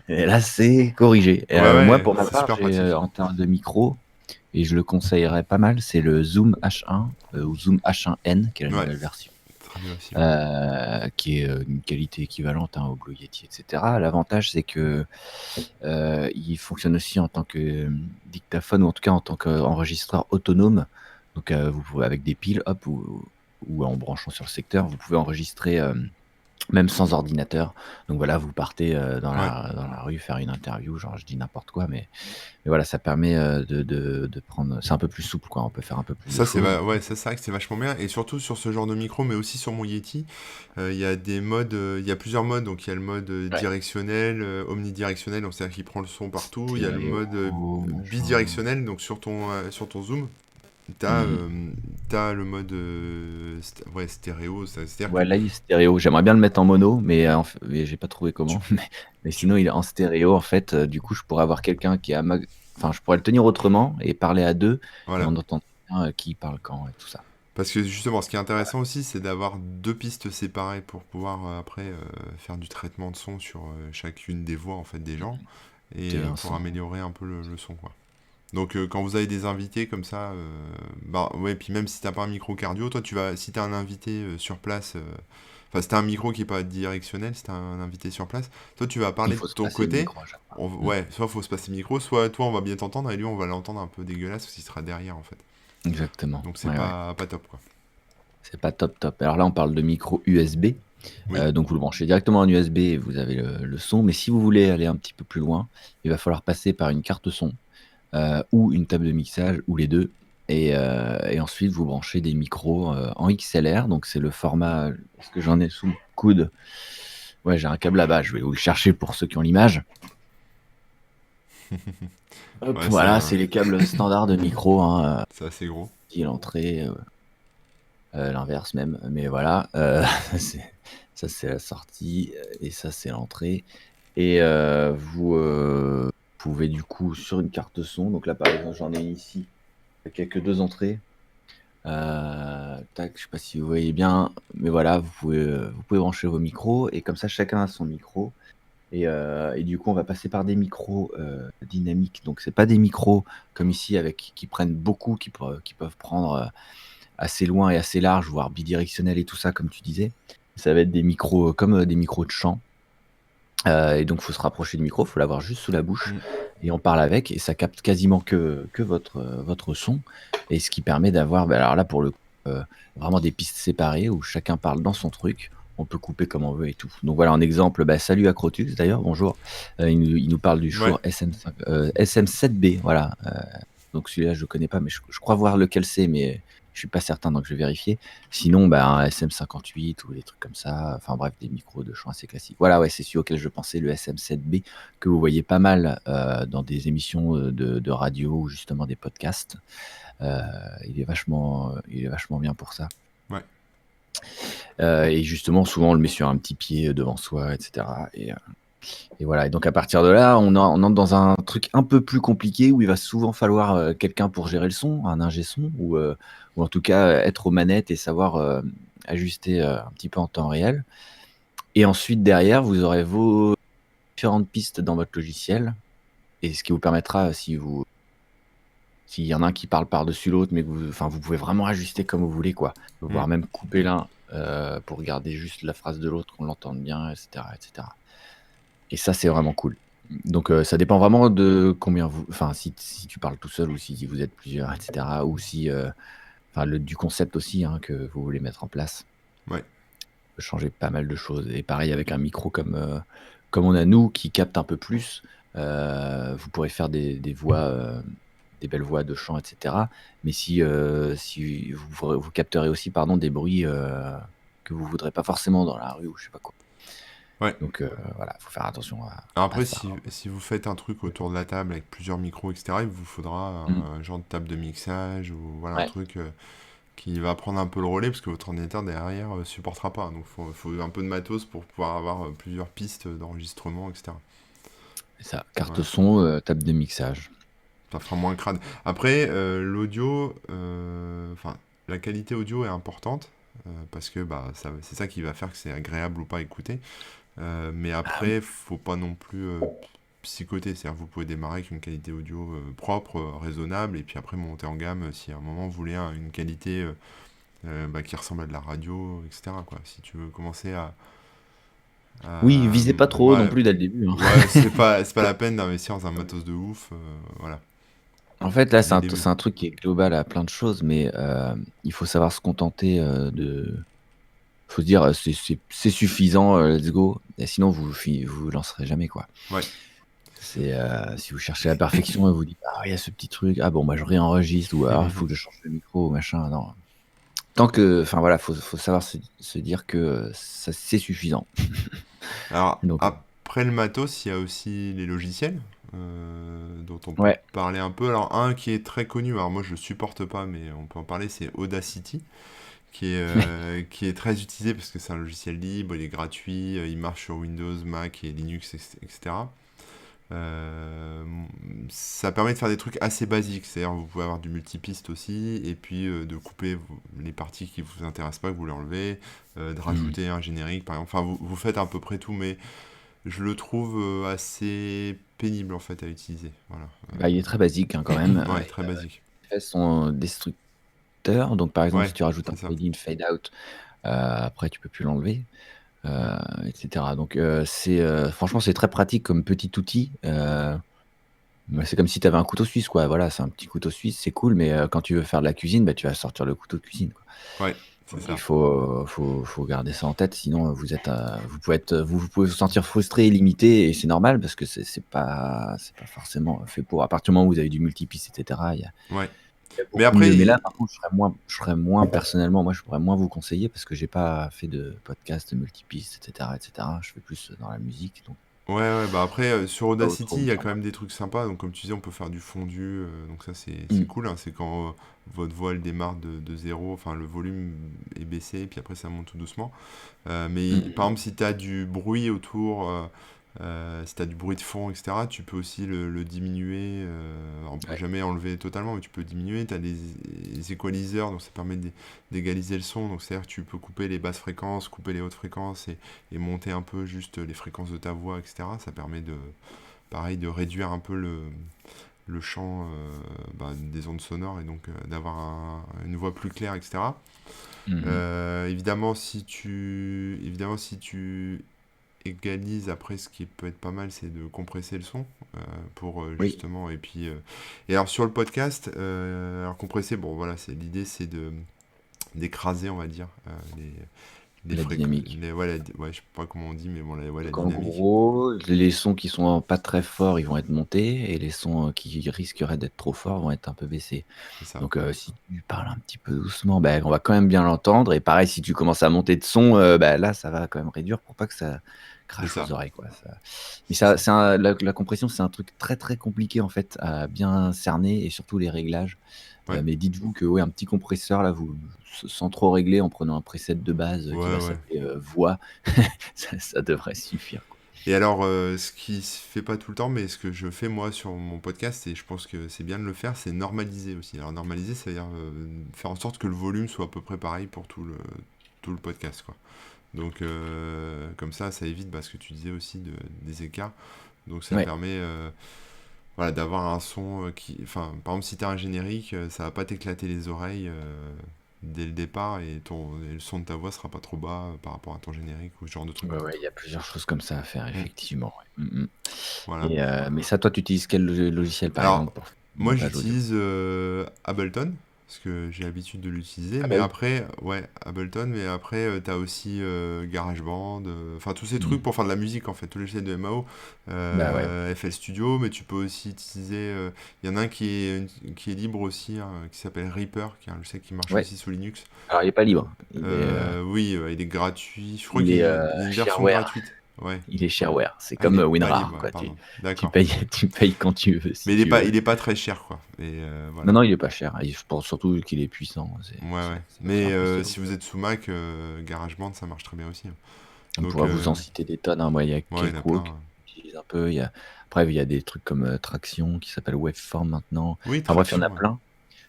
Et là, c'est corrigé. Ouais, Moi, ouais, pour ma c'est part, super pratique. en termes de micro, et je le conseillerais pas mal, c'est le Zoom H1 ou Zoom H1N, qui est la Ouais, nouvelle version, très bien aussi. Ouais. qui est une qualité équivalente au Blue Yeti, etc. L'avantage, c'est que il fonctionne aussi en tant que dictaphone ou en tout cas en tant qu'enregistreur autonome. Donc, vous pouvez, avec des piles, hop, ou en branchant sur le secteur, vous pouvez enregistrer même sans ordinateur. Donc voilà, vous partez Ouais. dans la rue faire une interview, genre je dis n'importe quoi, mais voilà, ça permet de prendre. C'est un peu plus souple, quoi. On peut faire un peu plus de Ça, choses. ouais, ça, c'est vrai que c'est vachement bien. Et surtout sur ce genre de micro, mais aussi sur mon Yeti, il y a des modes, il y a plusieurs modes. Donc, il y a le mode Ouais. directionnel, omnidirectionnel, donc c'est-à-dire qu'il prend le son partout. Il y a le Stéréo, mode machin. bidirectionnel, donc sur ton zoom, t'as Mhm. t'as le mode ouais, stéréo, c'est-à-dire que. Ouais, là, il est stéréo. J'aimerais bien le mettre en mono, mais j'ai pas trouvé Tu, comment. Mais tu- sinon, il est en stéréo, en fait. Du coup, je pourrais avoir quelqu'un qui est à ma. Enfin, je pourrais le tenir autrement et parler à deux, et voilà. on entend bien qui parle quand et tout ça. Parce que justement, ce qui est intéressant aussi, c'est d'avoir deux pistes séparées pour pouvoir après faire du traitement de son sur chacune des voix en fait des gens et C'est un pour son. améliorer un peu le son quoi. Donc quand vous avez des invités comme ça, bah ouais, puis même si t'as pas un micro cardio, toi si t'as un invité sur place, enfin si t'as un micro qui est pas directionnel, si t'as un invité sur place, toi tu vas Il parler de faut se ton passer le côté, micro à chaque fois. ouais, soit faut se passer le micro, soit toi on va bien t'entendre et lui on va l'entendre un peu dégueulasse parce qu'il sera derrière en fait. Exactement. Donc c'est Ouais, ouais. pas top quoi. C'est pas top top. Alors là, on parle de micro USB. Oui, Donc vous le branchez directement en USB et vous avez le son. Mais si vous voulez aller un petit peu plus loin, il va falloir passer par une carte son ou une table de mixage ou les deux. Et ensuite, vous branchez des micros en XLR. Donc c'est le format. Est-ce que j'en ai sous le coude? Ouais, j'ai un câble là-bas. Je vais vous le chercher pour ceux qui ont l'image. Hop, ouais voilà, c'est les câbles standards de micro, hein, c'est assez gros. qui est l'entrée, l'inverse même. Mais voilà, c'est- ça c'est la sortie et ça c'est l'entrée. Et vous pouvez du coup sur une carte son, donc là par exemple j'en ai une ici, avec quelques deux entrées. Tac, je sais pas si vous voyez bien, mais voilà, vous pouvez brancher vos micros et comme ça chacun a son micro. Et du coup, on va passer par des micros dynamiques. Donc, c'est pas des micros comme ici avec qui prennent beaucoup, qui peuvent prendre assez loin et assez large, voire bidirectionnel et tout ça, comme tu disais. Ça va être des micros comme des micros de chant. Et donc, il faut se rapprocher du micro, il faut l'avoir juste sous la bouche. Mm. Et on parle avec, et ça capte quasiment que votre son. Et ce qui permet d'avoir, bah, alors là, pour le coup, vraiment des pistes séparées où chacun parle dans son truc. On peut couper comme on veut et tout. Donc voilà un exemple. Bah, salut Acrotux d'ailleurs, bonjour. Il nous parle du Ouais. Shure SM7B. Voilà. Donc celui-là, je ne connais pas, mais je crois voir lequel c'est, mais je suis pas certain, donc je vais vérifier. Sinon, bah, un SM58 ou des trucs comme ça. Enfin bref, des micros de chant assez classiques. Voilà, ouais, c'est celui auquel je pensais, le SM7B, que vous voyez pas mal dans des émissions de radio ou justement des podcasts. Euh, il est vachement bien pour ça. Ouais. Et justement, souvent, on le met sur un petit pied devant soi, etc. Et voilà. Et donc, à partir de là, on entre dans un truc un peu plus compliqué où il va souvent falloir quelqu'un pour gérer le son, un ingé son, ou en tout cas être aux manettes et savoir ajuster un petit peu en temps réel. Et ensuite, derrière, vous aurez vos différentes pistes dans votre logiciel. Et ce qui vous permettra, s'il y en a un qui parle par-dessus l'autre, mais que vous pouvez vraiment ajuster comme vous voulez, quoi. Mm. Voire même couper l'un pour garder juste la phrase de l'autre, qu'on l'entende bien, etc., etc. Et ça, c'est vraiment cool. Donc, ça dépend vraiment de combien enfin, si tu parles tout seul ou si vous êtes plusieurs, etc. Ou si, enfin, du concept aussi hein, que vous voulez mettre en place. Ouais. peut changer pas mal de choses. Et pareil avec un micro comme on a nous, qui capte un peu plus, vous pourrez faire des voix, des belles voix de chant, et cetera. Mais si vous capterez aussi, pardon, des bruits, que vous voudrez pas forcément dans la rue ou je sais pas quoi. Ouais. Donc voilà, faut faire attention Alors à après, ça. si vous faites un truc autour de la table avec plusieurs micros, etc., il vous faudra Mmh. un genre de table de mixage ou voilà un Ouais, truc qui va prendre un peu le relais parce que votre ordinateur derrière supportera pas. Donc faut un peu de matos pour pouvoir avoir plusieurs pistes d'enregistrement, etc. c'est ça. Carte Voilà. son, table de mixage. Ça fera moins crade. Après, l'audio, enfin, la qualité audio est importante parce que bah, c'est ça qui va faire que c'est agréable ou pas à écouter. Mais Ah oui. après, faut pas non plus psychoter. C'est-à-dire, vous pouvez démarrer avec une qualité audio propre, raisonnable, et puis après monter en gamme si à un moment vous voulez une qualité bah, qui ressemble à de la radio, etc., quoi. Si tu veux commencer Oui, à- visez pas trop non ouais, plus dès le début, hein. ouais, c'est pas la peine d'investir dans un matos de ouf, voilà, En fait, là, dès le début. c'est un truc qui est global à plein de choses, mais il faut savoir se contenter, faut se dire, «C'est suffisant, let's go» et sinon vous lancerez jamais, quoi. Ouais. Si vous cherchez la perfection et vous dites: «Ah, il y a ce petit truc, ah bon, bah, je réenregistre» ou «Ah, il faut que je change le micro» ou machin, non. Tant que enfin voilà, faut savoir se dire que, ça c'est suffisant. Alors, Donc après le matos, il y a aussi les logiciels dont on peut ouais, parler un peu. Alors, un qui est très connu, alors moi je le supporte pas, mais on peut en parler, c'est Audacity, qui est très utilisé parce que c'est un logiciel libre, il est gratuit, il marche sur Windows, Mac et Linux, etc. Euh, Ça permet de faire des trucs assez basiques, c'est-à-dire vous pouvez avoir du multipiste aussi, et puis de couper les parties qui vous intéressent pas, que vous les enlevez, de mmh. rajouter un générique par exemple. Enfin, vous faites à peu près tout, mais je le trouve assez pénible en fait à utiliser. Voilà. Bah, il est très basique, hein, quand même, Ouais, très basique. les effets sont destructeurs, donc par exemple, si Ouais, tu rajoutes un c'est ça. fade in, fade out, après tu peux plus l'enlever, et cetera. Donc franchement, c'est très pratique comme petit outil, bah, c'est comme si tu avais un couteau suisse, quoi. Voilà, c'est un petit couteau suisse, c'est cool, mais quand tu veux faire de la cuisine, bah, tu vas sortir le couteau de cuisine, quoi. Ouais, c'est Donc il ça. faut garder ça en tête, sinon, vous pouvez vous sentir frustré et limité et c'est normal parce que c'est pas forcément fait pour. À partir du moment où vous avez du multipiste et cetera, Ouais. il y a Mais beaucoup après, mieux. Mais là, par contre, je serais moins personnellement, moi, je pourrais moins vous conseiller parce que j'ai pas fait de podcast multipiste et cetera. Je fais plus dans la musique, donc ouais, ouais, bah après, sur pas trop Audacity, il me y a quand sentir. même des trucs sympas. Donc, comme tu disais, on peut faire du fondu. Donc, ça, c'est Mmh. cool, hein. C'est quand votre voix, elle démarre de zéro. Enfin, le volume est baissé. Puis après, ça monte tout doucement. Mais par Mmh. exemple, si tu as du bruit autour, si tu as du bruit de fond, etc., tu peux aussi le diminuer. On peut Ouais. jamais enlever totalement, mais tu peux diminuer. Tu as des equalizers, donc ça permet d'égaliser le son. Donc c'est-à-dire que tu peux couper les basses fréquences, couper les hautes fréquences et monter un peu juste les fréquences de ta voix, etc. Ça permet pareil, de réduire un peu le champ bah, des ondes sonores et donc d'avoir une voix plus claire, etc. Mmh. Évidemment, si tu égalises après, ce qui peut être pas mal, c'est de compresser le son pour Oui, justement. Et alors sur le podcast, alors compresser, bon voilà, l'idée, c'est d'écraser, on va dire, les la fréquences, dynamique. ouais, je sais pas comment on dit, mais bon, ouais, la Donc en dynamique. gros, les sons qui sont pas très forts, ils vont être montés et les sons, qui risqueraient d'être trop forts vont être un peu baissés. C'est ça. Donc si tu parles un petit peu doucement, bah, on va quand même bien l'entendre et pareil si tu commences à monter de son, bah, là ça va quand même réduire pour pas que ça C'est crache aux ça. oreilles, quoi. Mais C'est ça. la compression, c'est un truc très, très compliqué en fait à bien cerner et surtout les réglages. Ouais. Mais dites-vous que ouais, un petit compresseur là, vous sans trop régler, en prenant un preset de base, qui Ouais, va ouais. s'appeler, voix, ça devrait suffire, quoi. Et alors, ce qui se fait pas tout le temps, mais ce que je fais moi sur mon podcast, et je pense que c'est bien de le faire, c'est normaliser aussi. Alors normaliser, ça veut dire faire en sorte que le volume soit à peu près pareil pour tout le podcast, quoi. Donc comme ça évite ce que tu disais aussi des écarts. Donc ça Ouais. permet voilà, d'avoir un son enfin, par exemple, si tu as un générique, ça va pas t'éclater les oreilles dès le départ et le son de ta voix sera pas trop bas par rapport à ton générique ou ce genre de truc, Ouais, quoi. ouais, il y a plusieurs choses comme ça à faire Mm. effectivement, ouais. Mmh mh. Voilà. Et mais ça, toi, tu utilises quel logiciel, par exemple, Alors, pour le moi montage audio? j'utilise Ableton parce que j'ai l'habitude de l'utiliser. Ah Mais bah oui. après, ouais, Ableton, mais après, t'as aussi GarageBand, enfin tous ces trucs Mm. pour faire de la musique en fait, tous les logiciels de MAO, Bah ouais. FL Studio, mais tu peux aussi utiliser. Il y en a un qui est libre aussi, hein, qui s'appelle Reaper, qui est un logiciel qui marche Ouais. aussi sous Linux. Alors il est pas libre. Oui, il est gratuit. Je crois Il qu'il est y a une version shareware. gratuite. Ouais. Il est shareware. C'est Ah, il comme est pas libre, WinRAR, ouais, quoi. pardon. Tu D'accord. payes, tu payes quand tu veux, Mais si tu veux. il est pas très cher, quoi. Et Non, voilà. non, il est pas cher. Et je pense surtout qu'il est puissant. Ouais, ouais. C'est Mais impressionnant. si vous êtes sous Mac, GarageBand, ça marche très bien aussi, hein. On Donc, pourra vous en citer des tonnes, hein. Moi, il y a ouais, il y en a plein, Cakewalk hein. qui utilise un peu. Après, il y a des trucs comme Traction qui s'appelle Waveform maintenant. Oui, Enfin bref, il y en a Traction, ouais. plein.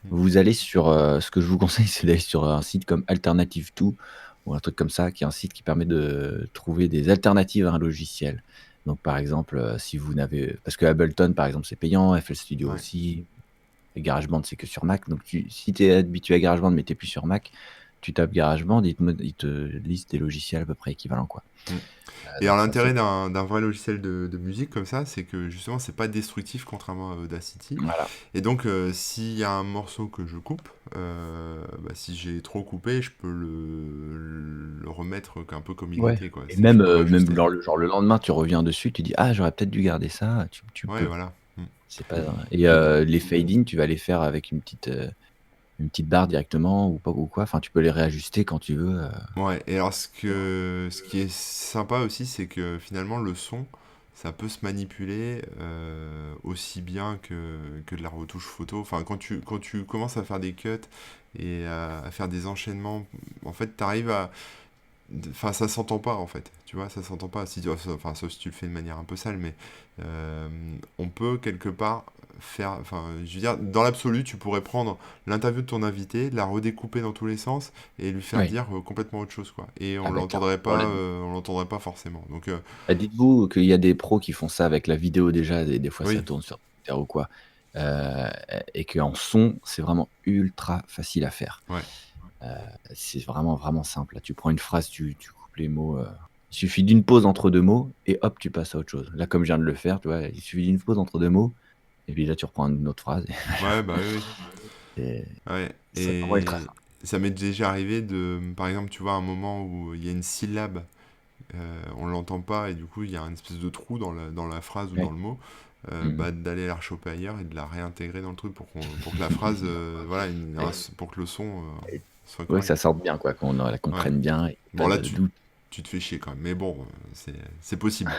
Mm. Vous allez sur. Ce que je vous conseille, c'est d'aller sur un site comme Alternative To ou un truc comme ça, qui est un site qui permet de trouver des alternatives à un logiciel. Donc, par exemple, si vous n'avez. Parce que Ableton, par exemple, c'est payant, FL Studio Ouais. aussi. Et GarageBand, c'est que sur Mac. Donc, si tu es habitué à GarageBand, mais tu n'es plus sur Mac, tu tapes GarageBand, il te liste des logiciels à peu près équivalents, quoi. Mm. Et alors Donc ça, l'intérêt c'est. d'un vrai logiciel de musique comme ça, c'est que justement c'est pas destructif contrairement à Audacity. Voilà. Et donc s'il y a un morceau que je coupe, bah, si j'ai trop coupé, je peux le remettre un peu comme il Ouais. était, quoi. Et Je même, peux même réajuster. genre le lendemain, tu reviens dessus, tu dis, ah, j'aurais peut-être dû garder ça. Tu Ouais, peux. voilà. Mm. C'est pas. Et Et, les fade-in, tu vas les faire avec une petite barre directement ou pas ou quoi. Enfin, tu peux les réajuster quand tu veux. ouais, et alors ce qui est sympa aussi, c'est que finalement le son, ça peut se manipuler aussi bien que de la retouche photo. Enfin, quand tu commences à faire des cuts et à faire des enchaînements, en fait, t'arrives à, enfin, ça s'entend pas en fait, tu vois, ça s'entend pas. Si tu, enfin, sauf si tu le fais de manière un peu sale, mais euh, on peut quelque part faire. Enfin, je veux dire, dans l'absolu, tu pourrais prendre l'interview de ton invité, la redécouper dans tous les sens et lui faire Oui. dire complètement autre chose, quoi. Et Ah bah clairement. Bon, on l'entendrait pas forcément. Donc, bah, dites-vous qu'il y a des pros qui font ça avec la vidéo déjà, des fois ça oui, tourne sur Twitter ou quoi. Euh, et qu'en son, c'est vraiment ultra facile à faire. ouais, Euh, c'est vraiment, vraiment simple. Là, tu prends une phrase, tu coupes les mots. Il suffit d'une pause entre deux mots et hop, tu passes à autre chose. Là, comme je viens de le faire, tu vois, il suffit d'une pause entre deux mots et puis là, tu reprends une autre phrase. ouais, bah oui, oui. Et Ouais. c'est vraiment ultra Et simple. ça m'est déjà arrivé de, par exemple, tu vois, un moment où il y a une syllabe on l'entend pas et du coup il y a une espèce de trou dans la phrase ou dans Ouais. le mot, Mhm. bah, d'aller la rechoper ailleurs et de la réintégrer dans le truc pour que la phrase, voilà, Ouais. pour que le son Et- soit ouais, que correct. ça sorte bien, quoi, qu'on la Ouais. comprenne bien et Bon pas là de doute. tu te fais chier quand même, mais bon, c'est possible.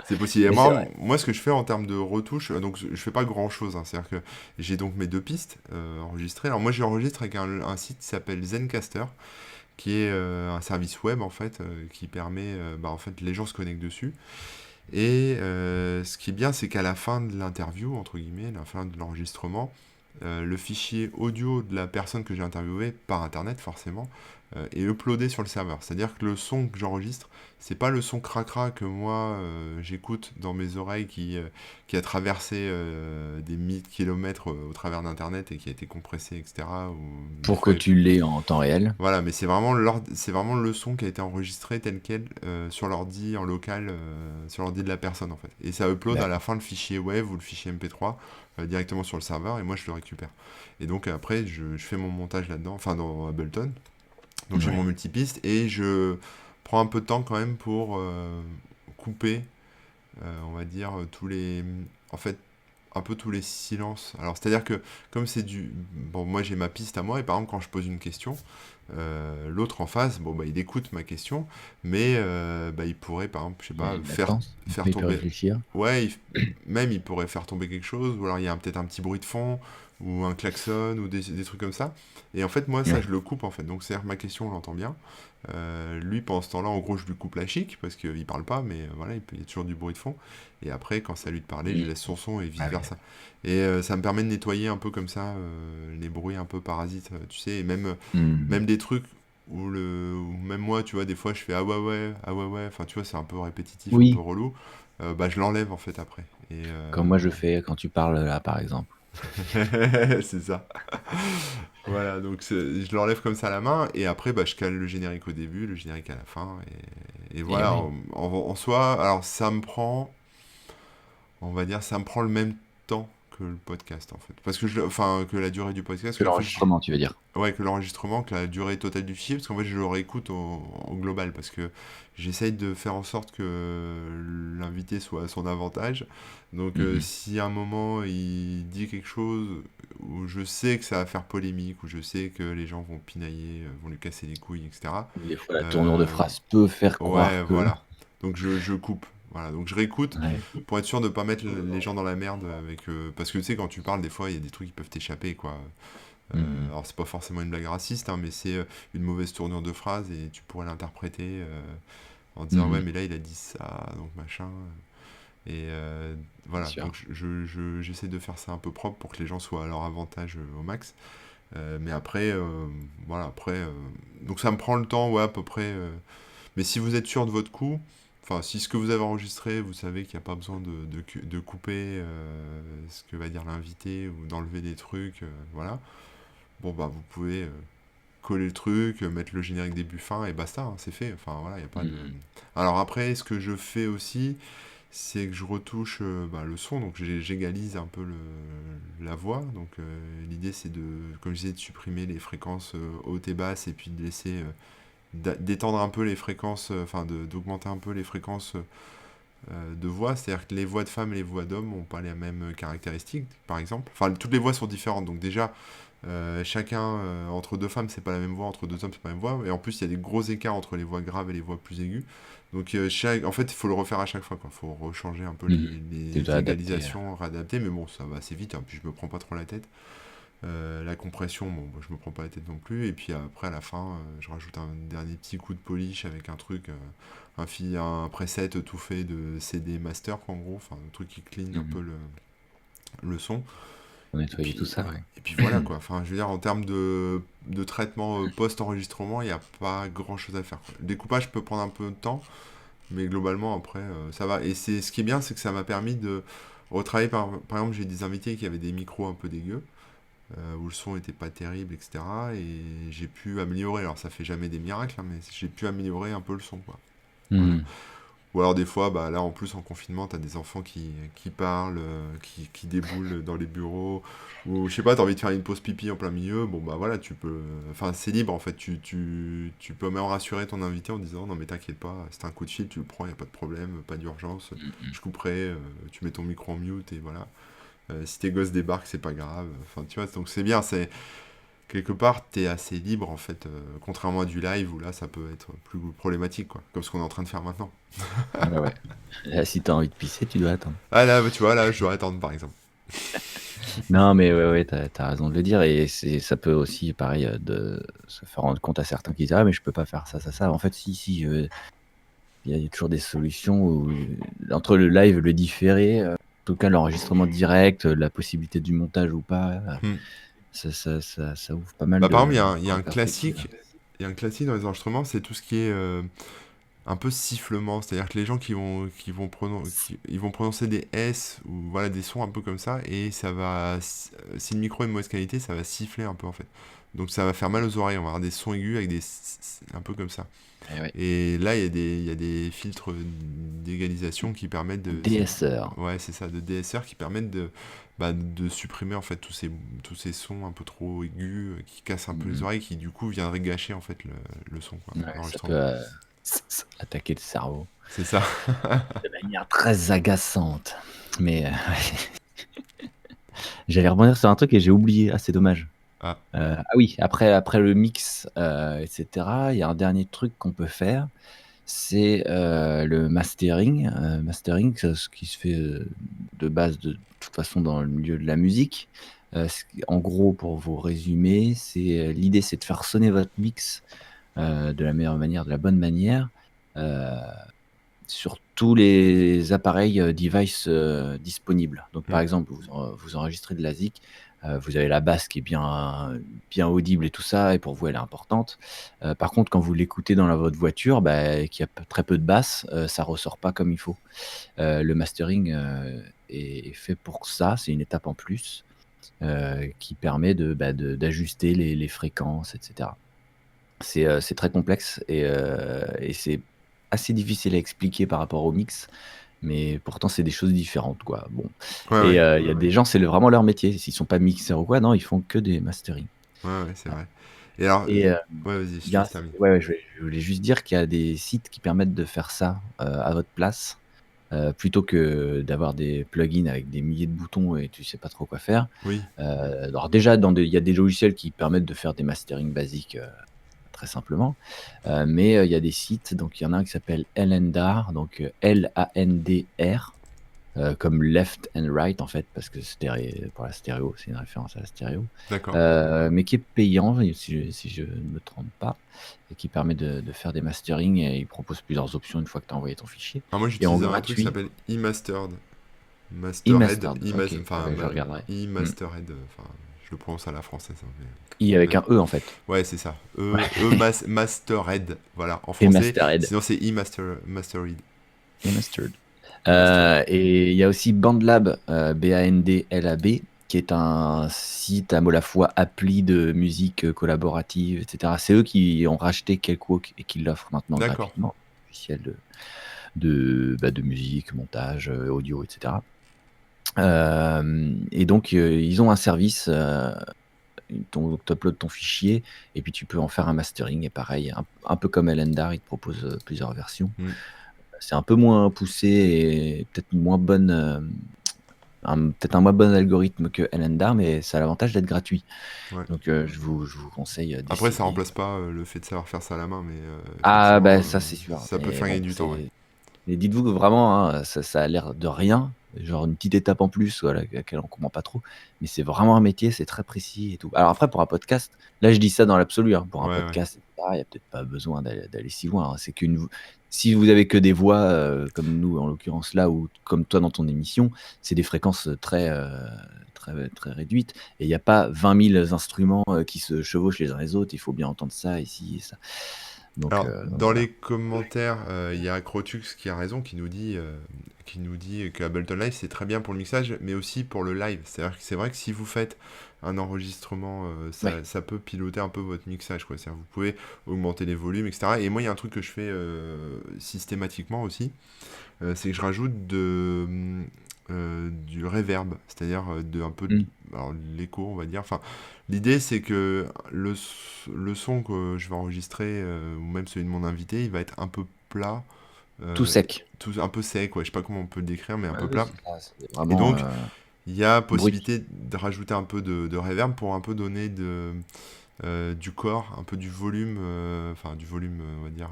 C'est possible. Et Mais c'est vrai. moi, ce que je fais en termes de retouche, donc je fais pas grand chose, hein. C'est-à-dire que j'ai donc mes deux pistes enregistrées. Alors moi j'enregistre avec un site qui s'appelle Zencaster, qui est un service web en fait, qui permet, bah, en fait les gens se connectent dessus. Et ce qui est bien, c'est qu'à la fin de l'interview, entre guillemets, la fin de l'enregistrement, le fichier audio de la personne que j'ai interviewée, par internet forcément, est uploadé sur le serveur. C'est-à-dire que le son que j'enregistre, c'est pas le son cracra que moi j'écoute dans mes oreilles qui a traversé des milliers de kilomètres au travers d'internet et qui a été compressé, etc. Ou des Pour que fois, tu l'aies en temps réel. voilà, mais c'est vraiment le son qui a été enregistré tel quel sur l'ordi en local, sur l'ordi de la personne en fait. Et ça upload à la D'accord. fin le fichier WAV ou le fichier MP3 directement sur le serveur et moi je le récupère. Et donc après je fais mon montage là-dedans, enfin dans Ableton. Donc j'ai mon Ouais. multipiste et je prends un peu de temps quand même pour couper, on va dire, tous les. En fait, un peu tous les silences. Alors, c'est-à-dire que, comme c'est du. Bon, moi j'ai ma piste à moi, et par exemple, quand je pose une question, l'autre en face, bon, bah, il écoute ma question, mais bah, il pourrait, par exemple, je sais Il y a pas, une latence. faire Après, il peut tomber. réfléchir. Ouais, même il pourrait faire tomber quelque chose, ou alors il y a peut-être un petit bruit de fond, ou un klaxon, ou des trucs comme ça. Et en fait, moi, ça, Ouais. je le coupe, en fait. Donc, c'est-à-dire que ma question, on l'entend bien. Lui, pendant ce temps-là, en gros, je lui coupe la chic, parce qu'il parle pas, mais voilà, il y a toujours du bruit de fond. Et après, quand c'est à lui de parler, je Il- laisse son son et Ah oui, vice-versa. Et ça me permet de nettoyer un peu comme ça les bruits un peu parasites, tu sais, et Hmm. même des trucs où même moi, tu vois, des fois, je fais ah ouais, ouais, enfin, tu vois, c'est un peu répétitif, un peu Oui, relou. Bah, je l'enlève en fait après. Et comme moi je fais quand tu parles là, par exemple. c'est ça. Voilà, donc je l'enlève comme ça à la main et après bah, je cale le générique au début, le générique à la fin et Et voilà, oui. en soi, alors ça me prend, on va dire, ça me prend le même temps que le podcast en fait. Parce que que la durée du podcast, Que parce qu'en fait, l'enregistrement, tu veux dire. ouais, que l'enregistrement, que la durée totale du fichier, parce qu'en fait, je le réécoute au global, parce que j'essaye de faire en sorte que l'invité soit à son avantage. Donc, Mhm. si à un moment il dit quelque chose où je sais que ça va faire polémique, où je sais que les gens vont pinailler, vont lui casser les couilles, etc. Ou des fois, la tournure de euh, phrase peut faire ouais, croire que. voilà. Donc, je coupe. Voilà, donc je réécoute Ouais. pour être sûr de ne pas mettre les gens dans la merde avec parce que tu sais quand tu parles des fois il y a des trucs qui peuvent t'échapper quoi. Mhm. Alors c'est pas forcément une blague raciste, hein, mais c'est une mauvaise tournure de phrase et tu pourrais l'interpréter en disant ouais Mhm. mais là il a dit ça, donc machin. Et Bien voilà, sûr. donc j'essaie de faire ça un peu propre pour que les gens soient à leur avantage au max. Mais après, voilà, après, donc ça me prend le temps, ouais, à peu près. Mais si vous êtes sûr de votre coup, enfin si ce que vous avez enregistré, vous savez qu'il n'y a pas besoin de couper ce que va dire l'invité ou d'enlever des trucs, voilà. Bon bah vous pouvez coller le truc, mettre le générique début fin et basta, hein, c'est fait. Enfin voilà, il y a pas de. Mhm. Alors après, ce que je fais aussi, c'est que je retouche le son, donc j'égalise un peu la voix. Donc l'idée c'est de, comme je disais, de supprimer les fréquences hautes et basses et puis de laisser d'étendre un peu les fréquences, enfin d'augmenter un peu les fréquences de voix. C'est-à-dire que les voix de femmes et les voix d'hommes n'ont pas les mêmes caractéristiques, par exemple. Enfin, toutes les voix sont différentes, donc déjà chacun, entre deux femmes, c'est pas la même voix, entre deux hommes, c'est pas la même voix. Et en plus, il y a des gros écarts entre les voix graves et les voix plus aiguës. Donc, en fait, il faut le refaire à chaque fois. Il faut rechanger un peu Mhm. Tu les dois adapter. égalisations, réadapter. Mais bon, ça va assez vite. Hein, puis je me prends pas trop la tête. La compression, bon, bah, je me prends pas la tête non plus. Et puis après, à la fin, je rajoute un dernier petit coup de polish avec un truc, un preset tout fait de CD master, quoi, en gros. Enfin, un truc qui clean un peu Mhm. le son. Faut nettoyer tout ça, ouais. Et puis voilà quoi. Enfin, je veux dire, en termes de traitement post-enregistrement, il n'y a pas grand chose à faire, quoi. Le découpage peut prendre un peu de temps, mais globalement, après, ça va. Et ce qui est bien, c'est que ça m'a permis de retravailler. Par exemple, j'ai des invités qui avaient des micros un peu dégueux, où le son était pas terrible, etc. Et j'ai pu améliorer. Alors, ça fait jamais des miracles, hein, mais j'ai pu améliorer un peu le son, quoi. Voilà. Mhm. Ou alors des fois, bah, là en plus en confinement, t'as des enfants qui parlent, qui déboulent dans les bureaux, ou je sais pas, t'as envie de faire une pause pipi en plein milieu, bon bah voilà, tu peux. Enfin, c'est libre en fait, tu peux même rassurer ton invité en disant non mais t'inquiète pas, c'est un coup de fil, tu le prends, y a pas de problème, pas d'urgence, Mhm. je couperai, tu mets ton micro en mute et voilà. Si tes gosses débarquent, c'est pas grave. Enfin, tu vois, donc c'est bien, c'est quelque part, t'es assez libre en fait, contrairement à du live où là ça peut être plus problématique quoi, comme ce qu'on est en train de faire maintenant. Ouais, ouais. Là, si t'as envie de pisser, tu dois attendre. Ah là, tu vois, là, je dois attendre, par exemple. Non, mais ouais, ouais, t'as raison de le dire. Et ça peut aussi, pareil, de se faire rendre compte à certains qui disent ah, mais je peux pas faire ça, ça, ça. En fait, si, il y a toujours des solutions entre le live, le différé, en tout cas l'enregistrement direct, la possibilité du montage ou pas, Hmm. ça ouvre pas mal Bah, par exemple, de il y a un perspectives. classique. Il y a un classique dans les enregistrements, c'est tout ce qui est un peu sifflement. C'est-à-dire que les gens ils vont prononcer des S ou voilà, des sons un peu comme ça, et ça va, si le micro est de mauvaise qualité, ça va siffler un peu en fait. Donc ça va faire mal aux oreilles, on va avoir des sons aigus avec un peu comme ça. Eh ouais. Et là, il y a des filtres d'égalisation qui permettent DSR. ouais, c'est ça, de DSR qui permettent de supprimer en fait tous ces sons un peu trop aigus qui cassent un peu les Mhm. oreilles, qui du coup viendraient gâcher en fait le son, quoi, Ouais, ça peut l'enregistrement. attaquer le cerveau C'est ça. de manière très agaçante. Mais j'allais rebondir sur un truc et j'ai oublié. Ah, c'est dommage. Ah, Ah oui, après le mix, etc., il y a un dernier truc qu'on peut faire, c'est le mastering. Mastering, ce qui se fait de base de toute façon dans le milieu de la musique. En gros, pour vous résumer, l'idée, c'est de faire sonner votre mix de la meilleure manière, de la bonne manière, euh, sur tous les appareils device disponibles. Donc, par hmm, exemple, vous enregistrez de la zik, vous avez la basse qui est bien audible et tout ça, et pour vous, elle est importante. Par contre, quand vous l'écoutez dans votre voiture, bah, qu'il y a très peu de basse, ça ressort pas comme il faut. Le mastering est fait pour ça, c'est une étape en plus qui permet d'ajuster les fréquences, etc. C'est très complexe et c'est assez difficile à expliquer par rapport au mix, mais pourtant c'est des choses différentes, quoi. Bon. Ouais, Et ouais, il y a des gens, c'est vraiment leur métier. S'ils sont pas mixeurs ou quoi, non, ils font que des mastering. ouais, ouais, c'est vrai. Et alors, Et ouais, vas-y, je il te y a laisse terminer. ouais, ouais, je voulais juste dire qu'il y a des sites qui permettent de faire ça à votre place, plutôt que d'avoir des plugins avec des milliers de boutons et tu sais pas trop quoi faire. Oui, Alors déjà, il y a des logiciels qui permettent de faire des mastering basiques très simplement. Mais il y a des sites, donc il y en a un qui s'appelle Landar, donc Landr, comme left and right en fait, parce que pour la stéréo, c'est une référence à la stéréo, d'accord. mais qui est payant, si je ne me trompe pas, et qui permet de faire des masterings, et il propose plusieurs options une fois que tu as envoyé ton fichier. Alors moi Et en j'utilise un truc qui gratuit, s'appelle eMastered. Masterhead, eMastered, ok, enfin je regarderai. Hmm. eMasterhead, enfin je le prononce à la française. Hein, I avec mais- un E en fait, Ouais, c'est ça. Masterhead, voilà, en et français. Mastered. Sinon c'est eMastered. Et Mastered. eMastered. Et il y a aussi BandLab, BANDLAB, qui est un site à la fois appli de musique collaborative, etc. C'est eux qui ont racheté Cakewalk et qui l'offrent maintenant D'accord. gratuitement, logiciel de musique, montage, audio, etc. Et donc, ils ont un service, tu uploads ton fichier et puis tu peux en faire un mastering. Et pareil, un peu comme Elendar, ils te proposent plusieurs versions. Hmm. C'est un peu moins poussé et peut-être moins bonne, peut-être un moins bon algorithme que Elendar, mais ça a l'avantage d'être gratuit. Ouais. Donc je vous conseille Après, ça d'essayer. remplace pas le fait de savoir faire ça à la main, mais Ah effectivement, bah ça c'est sûr. ça peut Mais faire gagner bon, du temps, ouais. mais dites-vous que vraiment, hein, ça a l'air de rien, genre une petite étape en plus, voilà, à laquelle on comprend pas trop, mais c'est vraiment un métier, c'est très précis et tout. Alors après, pour un podcast, là je dis ça dans l'absolu, hein, pour un Ouais, ouais. podcast, etc., il n'y a peut-être pas besoin d'aller si loin, hein. Si vous avez que des voix, comme nous en l'occurrence là, ou comme toi dans ton émission, c'est des fréquences très réduites, et il n'y a pas 20 000 instruments qui se chevauchent les uns les autres, il faut bien entendre ça, ici et ça. Alors, Donc dans voilà. les commentaires, il y a Crotux qui a raison, qui nous dit que Ableton Live c'est très bien pour le mixage, mais aussi pour le live. C'est-à-dire que c'est vrai que si vous faites un enregistrement, Ouais. ça peut piloter un peu votre mixage, quoi. C'est-à-dire que vous pouvez augmenter les volumes, etc. Et moi, il y a un truc que je fais systématiquement aussi, c'est que je rajoute du reverb, c'est-à-dire un peu Mm. alors, de l'écho, on va dire. Enfin, l'idée, c'est que le son que je vais enregistrer, ou même celui de mon invité, il va être un peu plat, Tout euh, sec. un peu sec, ouais. Je sais pas comment on peut le décrire, mais un Ouais, peu oui, plat. c'est ça, c'est Et vraiment donc, il y a brut. possibilité de rajouter un peu de reverb pour un peu donner du corps, un peu du volume, enfin du volume, on va dire,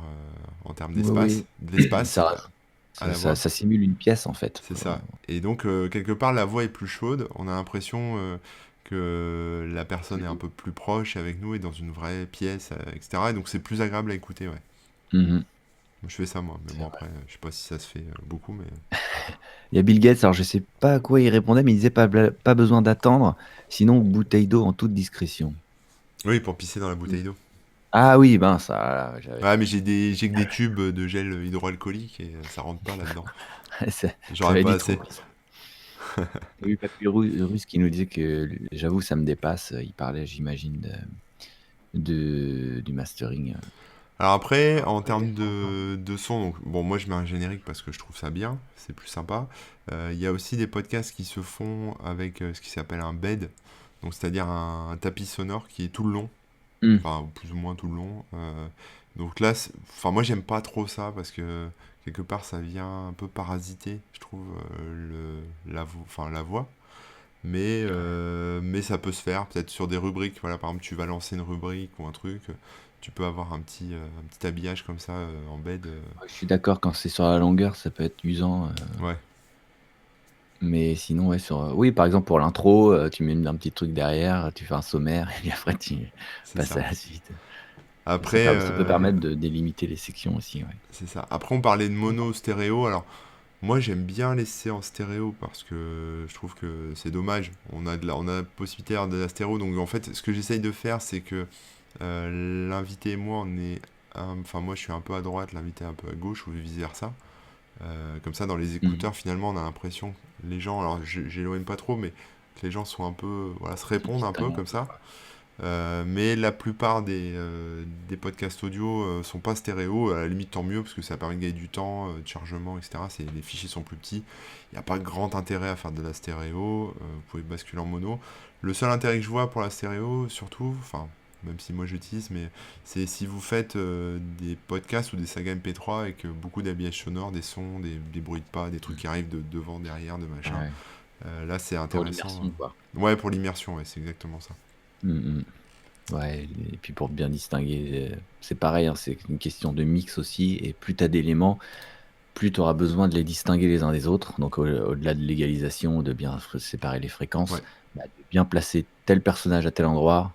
en termes Oui, d'espace, de oui. l'espace à la voix. Ça simule une pièce, en fait. C'est ça. Et donc, quelque part, la voix est plus chaude. On a l'impression que la personne est un peu plus proche avec nous et dans une vraie pièce, etc. Et donc, c'est plus agréable à écouter, ouais. Mhm. Moi, je fais ça, moi. Mais C'est bon, vrai. après, je sais pas si ça se fait beaucoup, mais... Il y a Bill Gates, alors je sais pas à quoi il répondait, mais il disait pas besoin d'attendre, sinon bouteille d'eau en toute discrétion. Oui, pour pisser dans la Mm. bouteille d'eau. Ah oui, ben ça, Ouais, mais j'ai que des tubes de gel hydroalcoolique et ça rentre pas là-dedans. ça, ça J'aurais va être pas vite trop. assez. Il y a eu Papy Russe qui nous disait que, j'avoue, ça me dépasse. Il parlait, j'imagine, du mastering. Alors après, en termes de son, donc, bon, moi je mets un générique parce que je trouve ça bien, c'est plus sympa. Il y a aussi des podcasts qui se font avec ce qui s'appelle un bed, donc c'est-à-dire un tapis sonore qui est tout le long, Mm. enfin plus ou moins tout le long. Donc là, enfin moi j'aime pas trop ça parce que quelque part ça vient un peu parasiter, je trouve, enfin, la voix. Mais ça peut se faire, peut-être sur des rubriques. Voilà, par exemple, tu vas lancer une rubrique ou un truc, tu peux avoir un petit habillage comme ça en bed. Je suis d'accord, quand c'est sur la longueur, ça peut être usant. Ouais, Mais sinon, ouais, oui, par exemple, pour l'intro, tu mets un petit truc derrière, tu fais un sommaire, et puis après, tu c'est passes à ça. la suite. Après, Ça peut permettre de délimiter les sections aussi, ouais. c'est ça. Après, on parlait de mono, stéréo. Alors, moi, j'aime bien laisser en stéréo parce que je trouve que c'est dommage. On a la possibilité d'avoir de la stéréo. Donc, en fait, ce que j'essaye de faire, c'est que l'invité et moi, enfin, moi, je suis un peu à droite, l'invité un peu à gauche, ou vice-versa. Comme ça, dans les Mhm. écouteurs, finalement, on a l'impression que les gens, alors j'éloigne pas trop, mais que les gens sont un peu, voilà, se Qui répondent un peu traînent un comme peu, ça. quoi. Mais la plupart des podcasts audio sont pas stéréo. À la limite, tant mieux, parce que ça permet de gagner du temps, de chargement, etc. Les fichiers sont plus petits. Il n'y a pas grand intérêt à faire de la stéréo. Vous pouvez basculer en mono. Le seul intérêt que je vois pour la stéréo, surtout, enfin, même si moi j'utilise, mais c'est si vous faites des podcasts ou des sagas MP3 avec beaucoup d'habillage sonore, des sons, des bruits de pas, des trucs qui arrivent de devant, derrière, de machin. Ouais. Là, c'est Pour intéressant. l'immersion, quoi. Ouais, pour l'immersion, ouais, c'est exactement ça. Mm, mm. Ouais, et puis pour bien distinguer, c'est pareil, hein, c'est une question de mix aussi, et plus tu as d'éléments, plus tu auras besoin de les distinguer les uns des autres. Donc au-delà de l'égalisation, de bien séparer les fréquences, Ouais, bah, de bien placer tel personnage à tel endroit,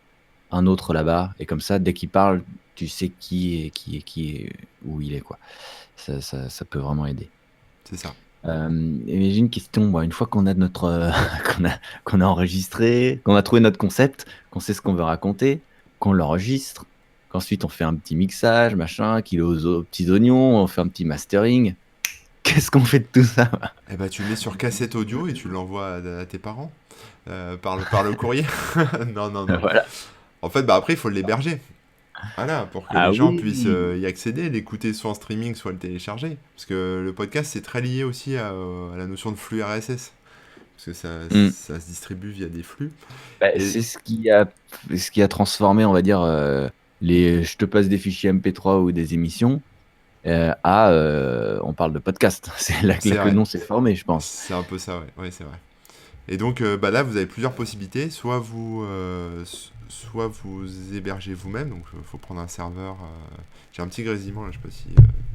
un autre là-bas, et comme ça, dès qu'il parle, tu sais qui est, où il est, quoi. Ça peut vraiment aider. c'est ça. Et j'ai une question, moi, une fois qu'on a notre, qu'on a enregistré, qu'on a trouvé notre concept, qu'on sait ce qu'on veut raconter, qu'on l'enregistre, qu'ensuite on fait un petit mixage, machin, qu'il est aux petits oignons, on fait un petit mastering. Qu'est-ce qu'on fait de tout ça? Eh ben, tu le mets sur cassette audio et tu l'envoies à tes parents par le courrier. Non, non, non. Voilà. En fait, bah après, il faut l'héberger. Voilà, pour que Ah les gens puissent oui! y accéder, l'écouter soit en streaming, soit le télécharger. Parce que le podcast, c'est très lié aussi à la notion de flux RSS. Parce que ça, Mmh. ça se distribue via des flux. Bah, Et c'est ce qui a transformé, on va dire, je te passe des fichiers MP3 ou des émissions, on parle de podcast. C'est là c'est que le vrai. nom s'est formé, je pense. C'est un peu ça, ouais. Ouais, c'est vrai. Et donc bah là, vous avez plusieurs possibilités. Soit vous hébergez vous-même, donc il faut prendre un serveur. J'ai un petit grésillement là, je sais pas si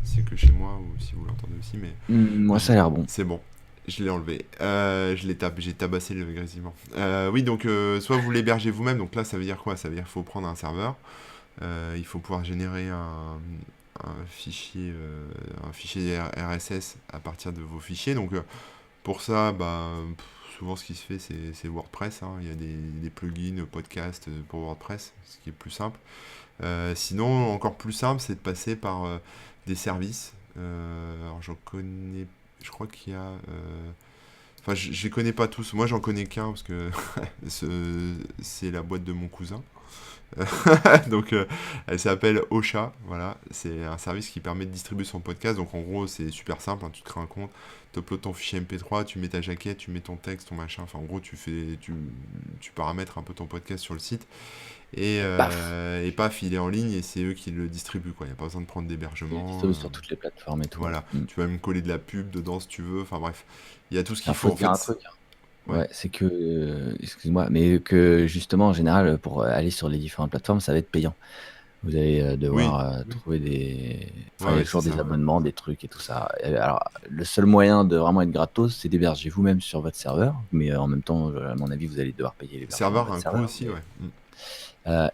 c'est que chez moi ou si vous l'entendez aussi, mais Moi, ça a l'air bon. c'est bon. Je l'ai enlevé. J'ai tabassé le grésillement. Oui, donc soit vous l'hébergez vous-même, donc là ça veut dire quoi? Ça veut dire qu'il faut prendre un serveur. Il faut pouvoir générer un fichier RSS à partir de vos fichiers. Donc pour ça, bah, souvent ce qui se fait, c'est WordPress, hein. Il y a des plugins podcast pour WordPress, ce qui est plus simple. Sinon, encore plus simple, c'est de passer par des services. Alors j'en connais, je crois qu'il y a. Enfin, je les connais pas tous. Moi, j'en connais qu'un parce que c'est la boîte de mon cousin. Donc, elle s'appelle Ocha. Voilà, c'est un service qui permet de distribuer son podcast. Donc, en gros, c'est super simple, hein. Tu te crées un compte, tu uploads ton fichier MP3, tu mets ta jaquette, tu mets ton texte, ton machin. Enfin, en gros, tu paramètres un peu ton podcast sur le site. Et, Paf! euh, et paf, il est en ligne et c'est eux qui le distribuent, quoi. Il n'y a pas besoin de prendre Il est d'hébergement. disponible sur toutes les plateformes et tout. Voilà, tu vas même coller de la pub dedans si tu veux. Enfin, bref, il y a tout ce qu'il Alors, faut faut. En dire un fait, truc, hein. ouais. Ouais, c'est que, excuse-moi, mais que justement, en général, pour aller sur les différentes plateformes, ça va être payant. Vous allez Oui, devoir trouver des. Enfin, ouais, il y a ouais, c'est toujours des ça. abonnements, des trucs et tout ça. Alors, le seul moyen de vraiment être gratos, c'est d'héberger vous-même sur votre serveur. Mais en même temps, à mon avis, vous allez devoir payer Le l'hébergement de serveur a votre un coût serveur. aussi, ouais. Mm.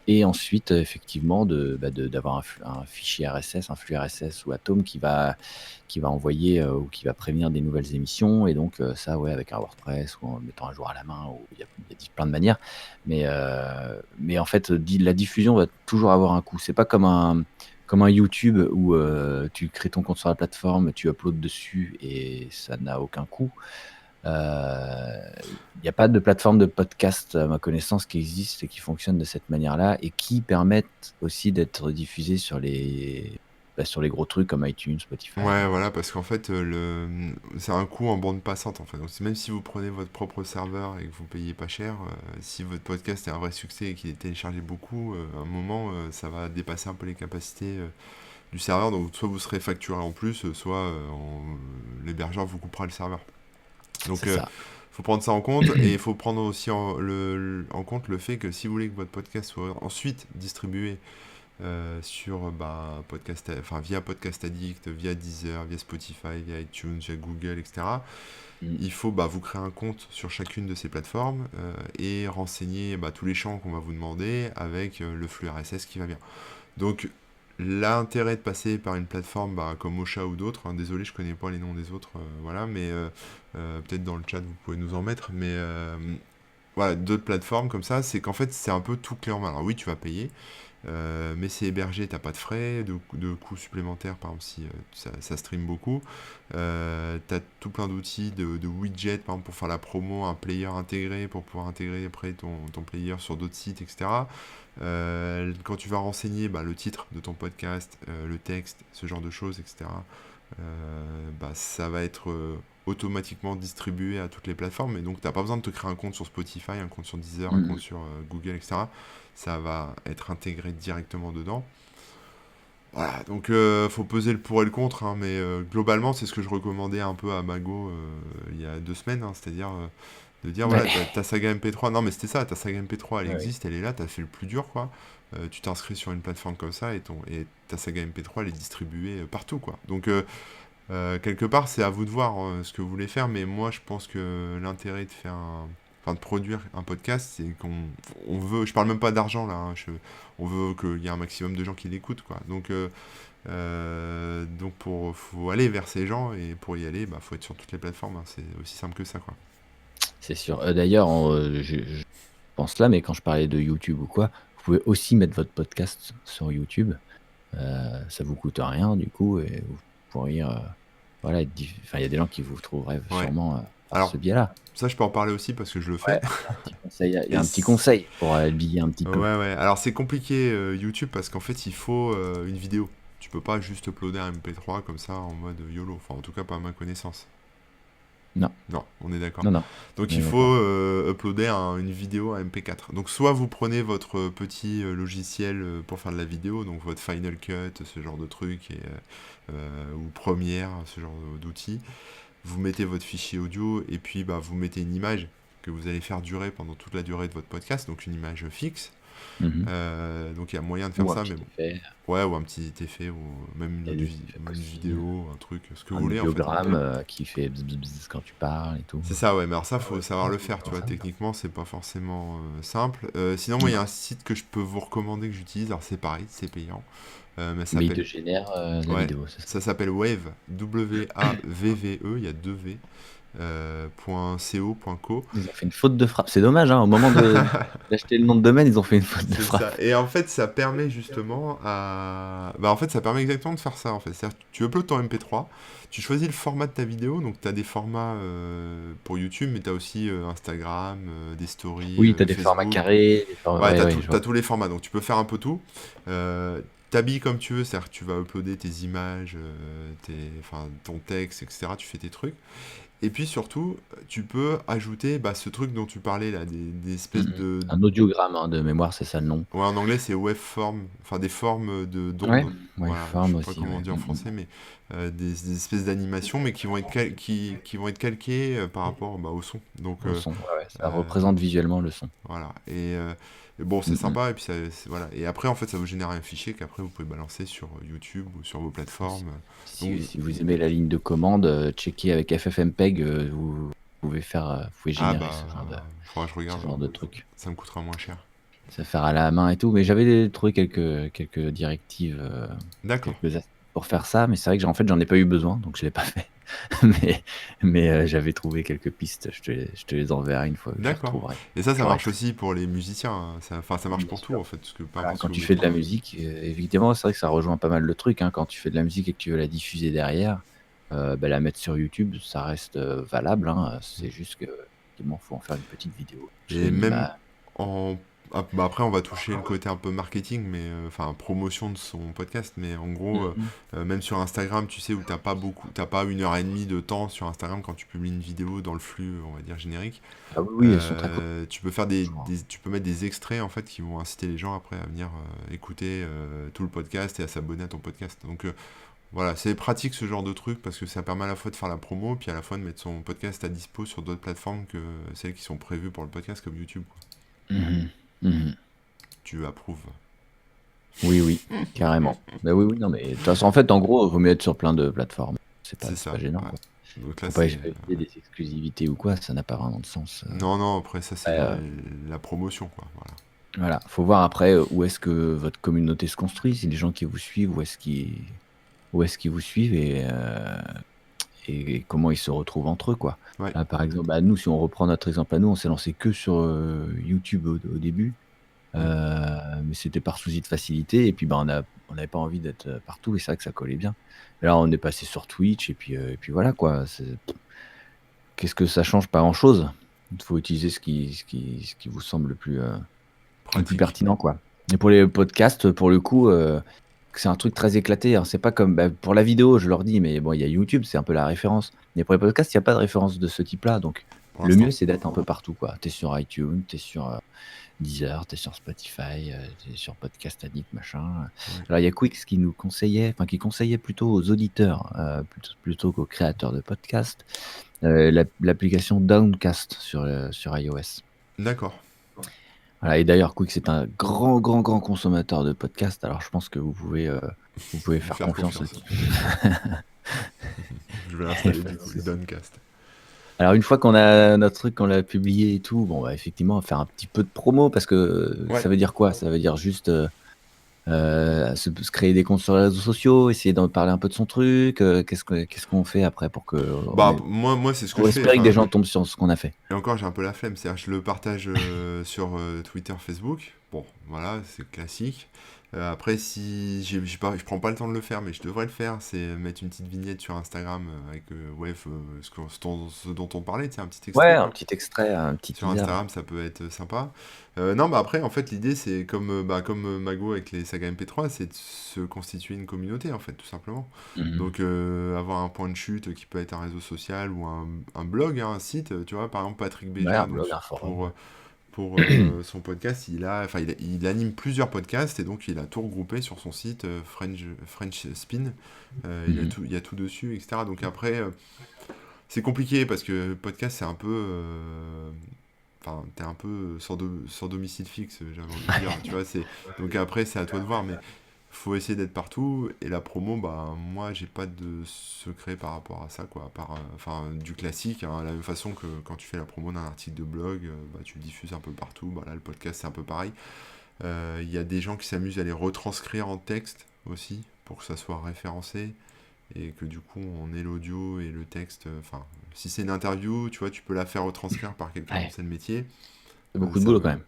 Et ensuite, effectivement, d'avoir un fichier RSS, un flux RSS ou Atom qui va envoyer ou qui va prévenir des nouvelles émissions. Et donc, ça, ouais, avec un WordPress ou en mettant un jour à la main, ou il y a plein de manières. Mais en fait, la diffusion va toujours avoir un coût. C'est pas comme un YouTube où tu crées ton compte sur la plateforme, tu uploads dessus et ça n'a aucun coût. Il n'y a pas de plateforme de podcast, à ma connaissance, qui existe et qui fonctionne de cette manière-là et qui permettent aussi d'être diffusées sur les gros trucs comme iTunes, Spotify. Ouais, voilà, parce qu'en fait, c'est un coût en bande passante, en fait. Donc, même si vous prenez votre propre serveur et que vous payez pas cher, si votre podcast est un vrai succès et qu'il est téléchargé beaucoup, à un moment, ça va dépasser un peu les capacités du serveur. Donc, soit vous serez facturé en plus, soit l'hébergeur vous coupera le serveur. Donc, C'est ça. faut prendre ça en compte et il faut prendre aussi en compte le fait que si vous voulez que votre podcast soit ensuite distribué sur via Podcast Addict, via Deezer, via Spotify, via iTunes, via Google, etc. Mm. Il faut vous créer un compte sur chacune de ces plateformes et renseigner tous les champs qu'on va vous demander avec le flux RSS qui va bien. Donc l'intérêt de passer par une plateforme comme Ocha ou d'autres, hein, désolé je connais pas les noms des autres, voilà, mais peut-être dans le chat vous pouvez nous en mettre, mais voilà, d'autres plateformes comme ça, c'est qu'en fait c'est un peu tout clé en main. Alors oui, tu vas payer, mais c'est hébergé, t'as pas de frais, de coûts supplémentaires, par exemple, si ça stream beaucoup. T'as tout plein d'outils, de widgets, par exemple, pour faire la promo, un player intégré, pour pouvoir intégrer après ton player sur d'autres sites, etc. Quand tu vas renseigner le titre de ton podcast, le texte, ce genre de choses, etc., ça va être automatiquement distribué à toutes les plateformes. Et donc, tu n'as pas besoin de te créer un compte sur Spotify, un compte sur Deezer, un compte Mhm. sur Google, etc. Ça va être intégré directement dedans. Voilà, donc faut peser le pour et le contre, hein, mais globalement, c'est ce que je recommandais un peu à Mago il y a 2 semaines, hein, c'est-à-dire de dire voilà, Ouais. ta saga MP3, non mais c'était ça, ta saga MP3 elle Ouais. existe, elle est là, t'as fait le plus dur quoi. Tu t'inscris sur une plateforme comme ça et ta saga MP3 elle est distribuée partout quoi. Donc quelque part, c'est à vous de voir ce que vous voulez faire, mais moi, je pense que l'intérêt de faire enfin, de produire un podcast, c'est qu'on veut, je parle même pas d'argent là, hein, on veut qu'il y ait un maximum de gens qui l'écoutent, quoi. Donc faut aller vers ces gens et pour y aller, faut être sur toutes les plateformes, hein, c'est aussi simple que ça, quoi. C'est sûr. D'ailleurs, je pense là, mais quand je parlais de YouTube ou quoi, vous pouvez aussi mettre votre podcast sur YouTube. Ça vous coûte rien du coup et vous pourriez, voilà, enfin, il y a des gens qui vous trouveraient Ouais. sûrement, par ce Alors, biais-là. ça, je peux en parler aussi parce que je le Ouais, fais. il y a un petit conseil, il y a Et un petit conseil pour habiller un petit ouais, peu. ouais. Alors, c'est compliqué YouTube parce qu'en fait, il faut une vidéo. Tu peux pas juste uploader un MP3 comme ça en mode YOLO. Enfin, en tout cas, pas à ma connaissance. Non, Non, on est d'accord. non, non, Donc on il est faut d'accord. uploader une vidéo à MP4. Donc soit vous prenez votre petit logiciel pour faire de la vidéo, donc votre Final Cut, ce genre de truc, ou Premiere, ce genre d'outils. Vous mettez votre fichier audio et puis vous mettez une image que vous allez faire durer pendant toute la durée de votre podcast, donc une image fixe. Mmh. Donc il y a moyen de faire Ou un ça, petit mais bon. effet, Ouais, ou un petit effet, ou même il y a des effets une possibles. vidéo, un truc, ce que vous Un voulez en fait. audiogramme, qui fait bzz bzz bzz quand tu parles et tout. C'est ça, ouais, mais alors ça, Ah faut ouais, savoir ouais, le c'est faire, tu vois. ça. Techniquement, c'est pas forcément simple. Sinon, moi, il y a Non, un site que je peux vous recommander que j'utilise. Alors, c'est pareil, c'est payant. Mais ça mais il te s'appelle. génère, la Ouais, vidéo, c'est ça? ça s'appelle Wave. Wavve, il y a deux V. .co.co. Ils ont fait une faute de frappe. C'est dommage, hein, au moment de d'acheter le nom de domaine, ils ont fait une faute de C'est frappe. ça. Et en fait, ça permet justement à. En fait, ça permet exactement de faire ça, en fait. C'est-à-dire que tu uploads ton MP3, tu choisis le format de ta vidéo, donc tu as des formats pour YouTube, mais tu as aussi Instagram, des stories, Oui, tu as des formats Facebook. carrés, des formats, Ouais, ouais, ouais, je t'as vois. tous les formats, donc tu peux faire un peu tout. T'habilles comme tu veux, c'est-à-dire que tu vas uploader tes images, enfin, ton texte, etc. Tu fais tes trucs. Et puis surtout, tu peux ajouter ce truc dont tu parlais là, des Mmh espèces mh. de. Un audiogramme, hein, de mémoire, c'est ça le nom. Ouais, en anglais c'est waveform, enfin des formes Ouais, d'ondes. Voilà, je waveform sais pas aussi, comment on ouais. dit en français, mais des espèces d'animations, mais qui vont être, qui vont être calquées par rapport au son. Donc Au son, ouais, ouais, ça euh, représente visuellement le son. voilà. Et bon, c'est Mmh mh. sympa. Et puis voilà. Et après, en fait, ça vous génère un fichier qu'après vous pouvez balancer sur YouTube ou sur vos Si plateformes. Donc, si vous aimez la ligne de commande, checkez avec FFmpeg, vous vous pouvez ah générer faudra que je ce regarde. genre de truc. Ça me coûtera moins cher. Ça faire à la main et tout, mais j'avais trouvé quelques directives, D'accord. quelques astuces pour faire ça, mais c'est vrai que j'en ai pas eu besoin, donc je l'ai pas fait. Mais j'avais trouvé quelques pistes, je te les enverrai une fois que je les D'accord. retrouverai. Et ça J'aurais marche très aussi pour les musiciens, hein. Enfin, ça marche bien pour tout, sûr. en fait, parce que peu Voilà, importe ce quand que tu vous fais de la mettez. musique, évidemment, c'est vrai que ça rejoint pas mal le truc, hein. Quand tu fais de la musique et que tu veux la diffuser derrière, la mettre sur YouTube, ça reste, valable, hein. C'est juste que, effectivement, faut en faire une petite vidéo, juste Et une même image. en. Après, on va toucher le côté un peu marketing, mais enfin promotion de son podcast. Mais en gros, Mmh mh. même sur Instagram, tu sais, où t'as pas 1 heure et demie de temps sur Instagram quand tu publies une vidéo dans le flux, on va dire générique. Ah oui, oui, elles sont très courtes, Tu peux faire je crois. tu peux mettre des extraits en fait qui vont inciter les gens après à venir écouter tout le podcast et à s'abonner à ton podcast. Donc voilà, c'est pratique ce genre de truc parce que ça permet à la fois de faire la promo puis à la fois de mettre son podcast à dispo sur d'autres plateformes que celles qui sont prévues pour le podcast comme YouTube, quoi. Mmh mh. Mmh. Tu approuves. Oui, oui, carrément. Bah, oui, oui, non, mais de toute façon, en fait, en gros, vaut mieux être sur plein de plateformes. C'est C'est pas ça, gênant, ouais. quoi. Donc là Faut pas c'est. viser des exclusivités ou quoi, ça n'a pas vraiment de sens, Non, non, après ça c'est après, la promotion, quoi. Voilà. voilà, faut voir après, où est-ce que votre communauté se construit, si les gens qui vous suivent, où est-ce qu'ils vous suivent et comment ils se retrouvent entre eux, quoi. Ouais, Là, par exemple, bah, nous, si on reprend notre exemple à nous, on s'est lancé que sur, YouTube au début. Mm. Mais c'était par souci de facilité. Et puis, on n'avait pas envie d'être partout. Et c'est vrai que ça collait bien. Et là, on est passé sur Twitch. Et puis voilà, quoi. Qu'est-ce que ça change? Pas grand-chose. Il faut utiliser ce qui vous semble le plus Pratique. pertinent, quoi. Et pour les podcasts, pour le coup, c'est un truc très éclaté, hein. C'est pas comme pour la vidéo, je leur dis, mais bon, il y a YouTube, c'est un peu la référence. Mais pour les podcasts, il n'y a pas de référence de ce type-là. Donc, Pour le mieux, l'instant. c'est d'être un peu partout, quoi. Tu es sur iTunes, tu es sur Deezer, tu es sur Spotify, tu es sur Podcast Addict, machin. Ouais. Alors, il y a Quix qui conseillait plutôt aux auditeurs, plutôt qu'aux créateurs de podcasts, l'application Downcast sur iOS. D'accord. Voilà, et d'ailleurs, Quick, c'est un grand, grand, grand consommateur de podcasts. Alors, je pense que vous pouvez Lui faire faire confiance confiance. là-dessus. Je vais Y a l'installer pas du de coup, le souci. Downcast. Alors, une fois qu'on a notre truc, qu'on l'a publié et tout, bon, effectivement, on va faire un petit peu de promo parce que Ouais. ça veut dire quoi? Ça veut dire juste se créer des comptes sur les réseaux sociaux, essayer d'en parler un peu de son truc. Qu'est-ce qu'on fait après Bah, moi c'est ce que pour je fais. espérer que des Enfin, gens tombent sur ce qu'on a fait? et encore, j'ai un peu la flemme. C'est-à-dire, je le partage sur Twitter, Facebook. Bon, voilà, c'est classique. Après, si je prends pas le temps de le faire, mais je devrais le faire, c'est mettre une petite vignette sur Instagram avec ce dont on parlait, tu sais, un petit Ouais, extrait, un quoi. petit extrait, un petit Sur teaser. Instagram, ça peut être sympa. Non, bah après, en fait, l'idée, c'est comme Mago avec les sagas MP3, c'est de se constituer une communauté, en fait, tout simplement. Mhm. Donc, avoir un point de chute qui peut être un réseau social ou un blog, hein, un site. Tu vois, par exemple, Patrick Ouais, Béja, un donc, blog, un forum. pour son podcast, il anime plusieurs podcasts et donc il a tout regroupé sur son site French Spin. Mhm. Il y a tout dessus, etc. Donc après, c'est compliqué parce que podcast, c'est un peu. Enfin, t'es un peu sans domicile fixe, j'avais envie de dire. Tu vois, donc après, c'est à toi de voir, mais faut essayer d'être partout. Et la promo, bah, moi, j'ai pas de secret par rapport à ça, quoi. À part, enfin, du classique, hein, de la même façon que quand tu fais la promo d'un article de blog, bah, tu le diffuses un peu partout. Bah, là, le podcast, c'est un peu pareil. Il y a des gens qui s'amusent à les retranscrire en texte aussi, pour que ça soit référencé et que du coup on ait l'audio et le texte. Enfin, si c'est une interview, tu vois, tu peux la faire retranscrire par quelqu'un dont Ouais, c'est le métier. c'est beaucoup de Ça boulot me... quand même.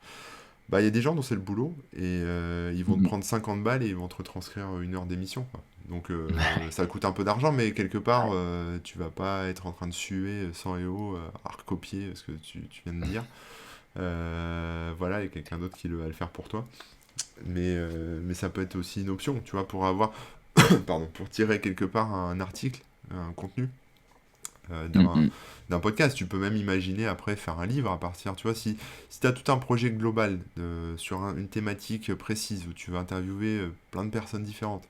Bah, il y a des gens dont c'est le boulot et ils vont te Mhm. prendre 50 balles et ils vont te retranscrire une heure d'émission, quoi. Donc ça coûte un peu d'argent, mais quelque part, Ouais. tu vas pas être en train de suer sans et eau à recopier ce que tu viens de dire. Voilà, il y a quelqu'un d'autre qui va le faire pour toi. Mais ça peut être aussi une option, tu vois, pour avoir, pardon, pour tirer quelque part un article, un contenu euh, d'un Mhm. d'un podcast. Tu peux même imaginer après faire un livre à partir, tu vois, si tu as tout un projet global sur une thématique précise où tu vas interviewer plein de personnes différentes.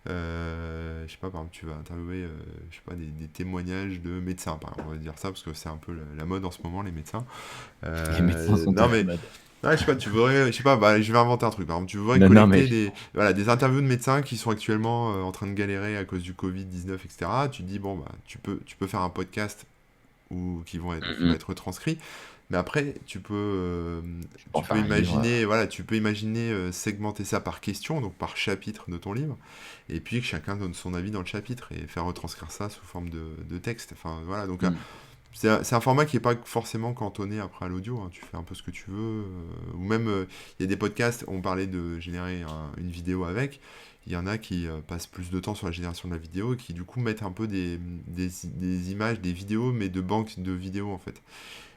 Je sais pas, par exemple, tu vas interviewer je sais pas, des témoignages de médecins, par exemple, on va dire ça, parce que c'est un peu la mode en ce moment, les médecins. Les médecins sont à Non la mais mode. ouais, je sais pas, tu voudrais, je sais pas, bah, je vais inventer un truc. Par exemple, tu voudrais Non, non, mais collecter des interviews de médecins qui sont actuellement en train de galérer à cause du Covid-19, etc. Tu te dis, bon, bah, tu peux faire un podcast qui va Mhm. être retranscrit. Mais après, Je peux en tu peux faire un livre. imaginer, voilà, tu peux imaginer segmenter ça par question, donc par chapitre de ton livre, et puis que chacun donne son avis dans le chapitre et faire retranscrire ça sous forme de texte. Enfin, voilà, donc Mhm. c'est un format qui n'est pas forcément cantonné après à l'audio, hein. Tu fais un peu ce que tu veux. Ou même, il y a des podcasts, on parlait de générer une vidéo avec. Il y en a qui passent plus de temps sur la génération de la vidéo et qui du coup mettent un peu des images, des vidéos, mais de banques de vidéos en fait.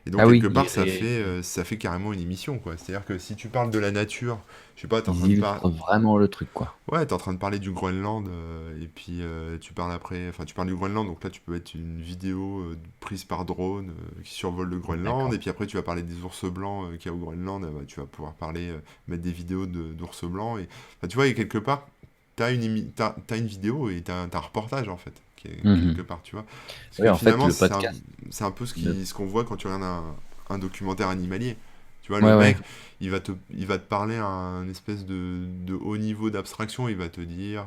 Et donc Ah oui, quelque part, ça fait carrément une émission, quoi. C'est-à-dire que si tu parles de la nature, je sais pas, ils illustrent vraiment le truc, quoi. ouais, t'es en train de parler du Groenland, et puis tu parles du Groenland, donc là tu peux mettre une vidéo prise par drone qui survole le Groenland, D'accord. et puis après tu vas parler des ours blancs qu'il y a au Groenland, bah, tu vas pouvoir mettre des vidéos d'ours blancs, et enfin, tu vois, et quelque part, t'as une vidéo et t'as un reportage en fait, quelque Mhm. part, tu vois. Parce Oui, que en fait, finalement, le podcast. c'est un peu ce le- ce qu'on voit quand tu regardes un documentaire animalier. Tu vois, le Ouais, ouais. mec, il va te parler à un espèce de haut niveau d'abstraction. Il va te dire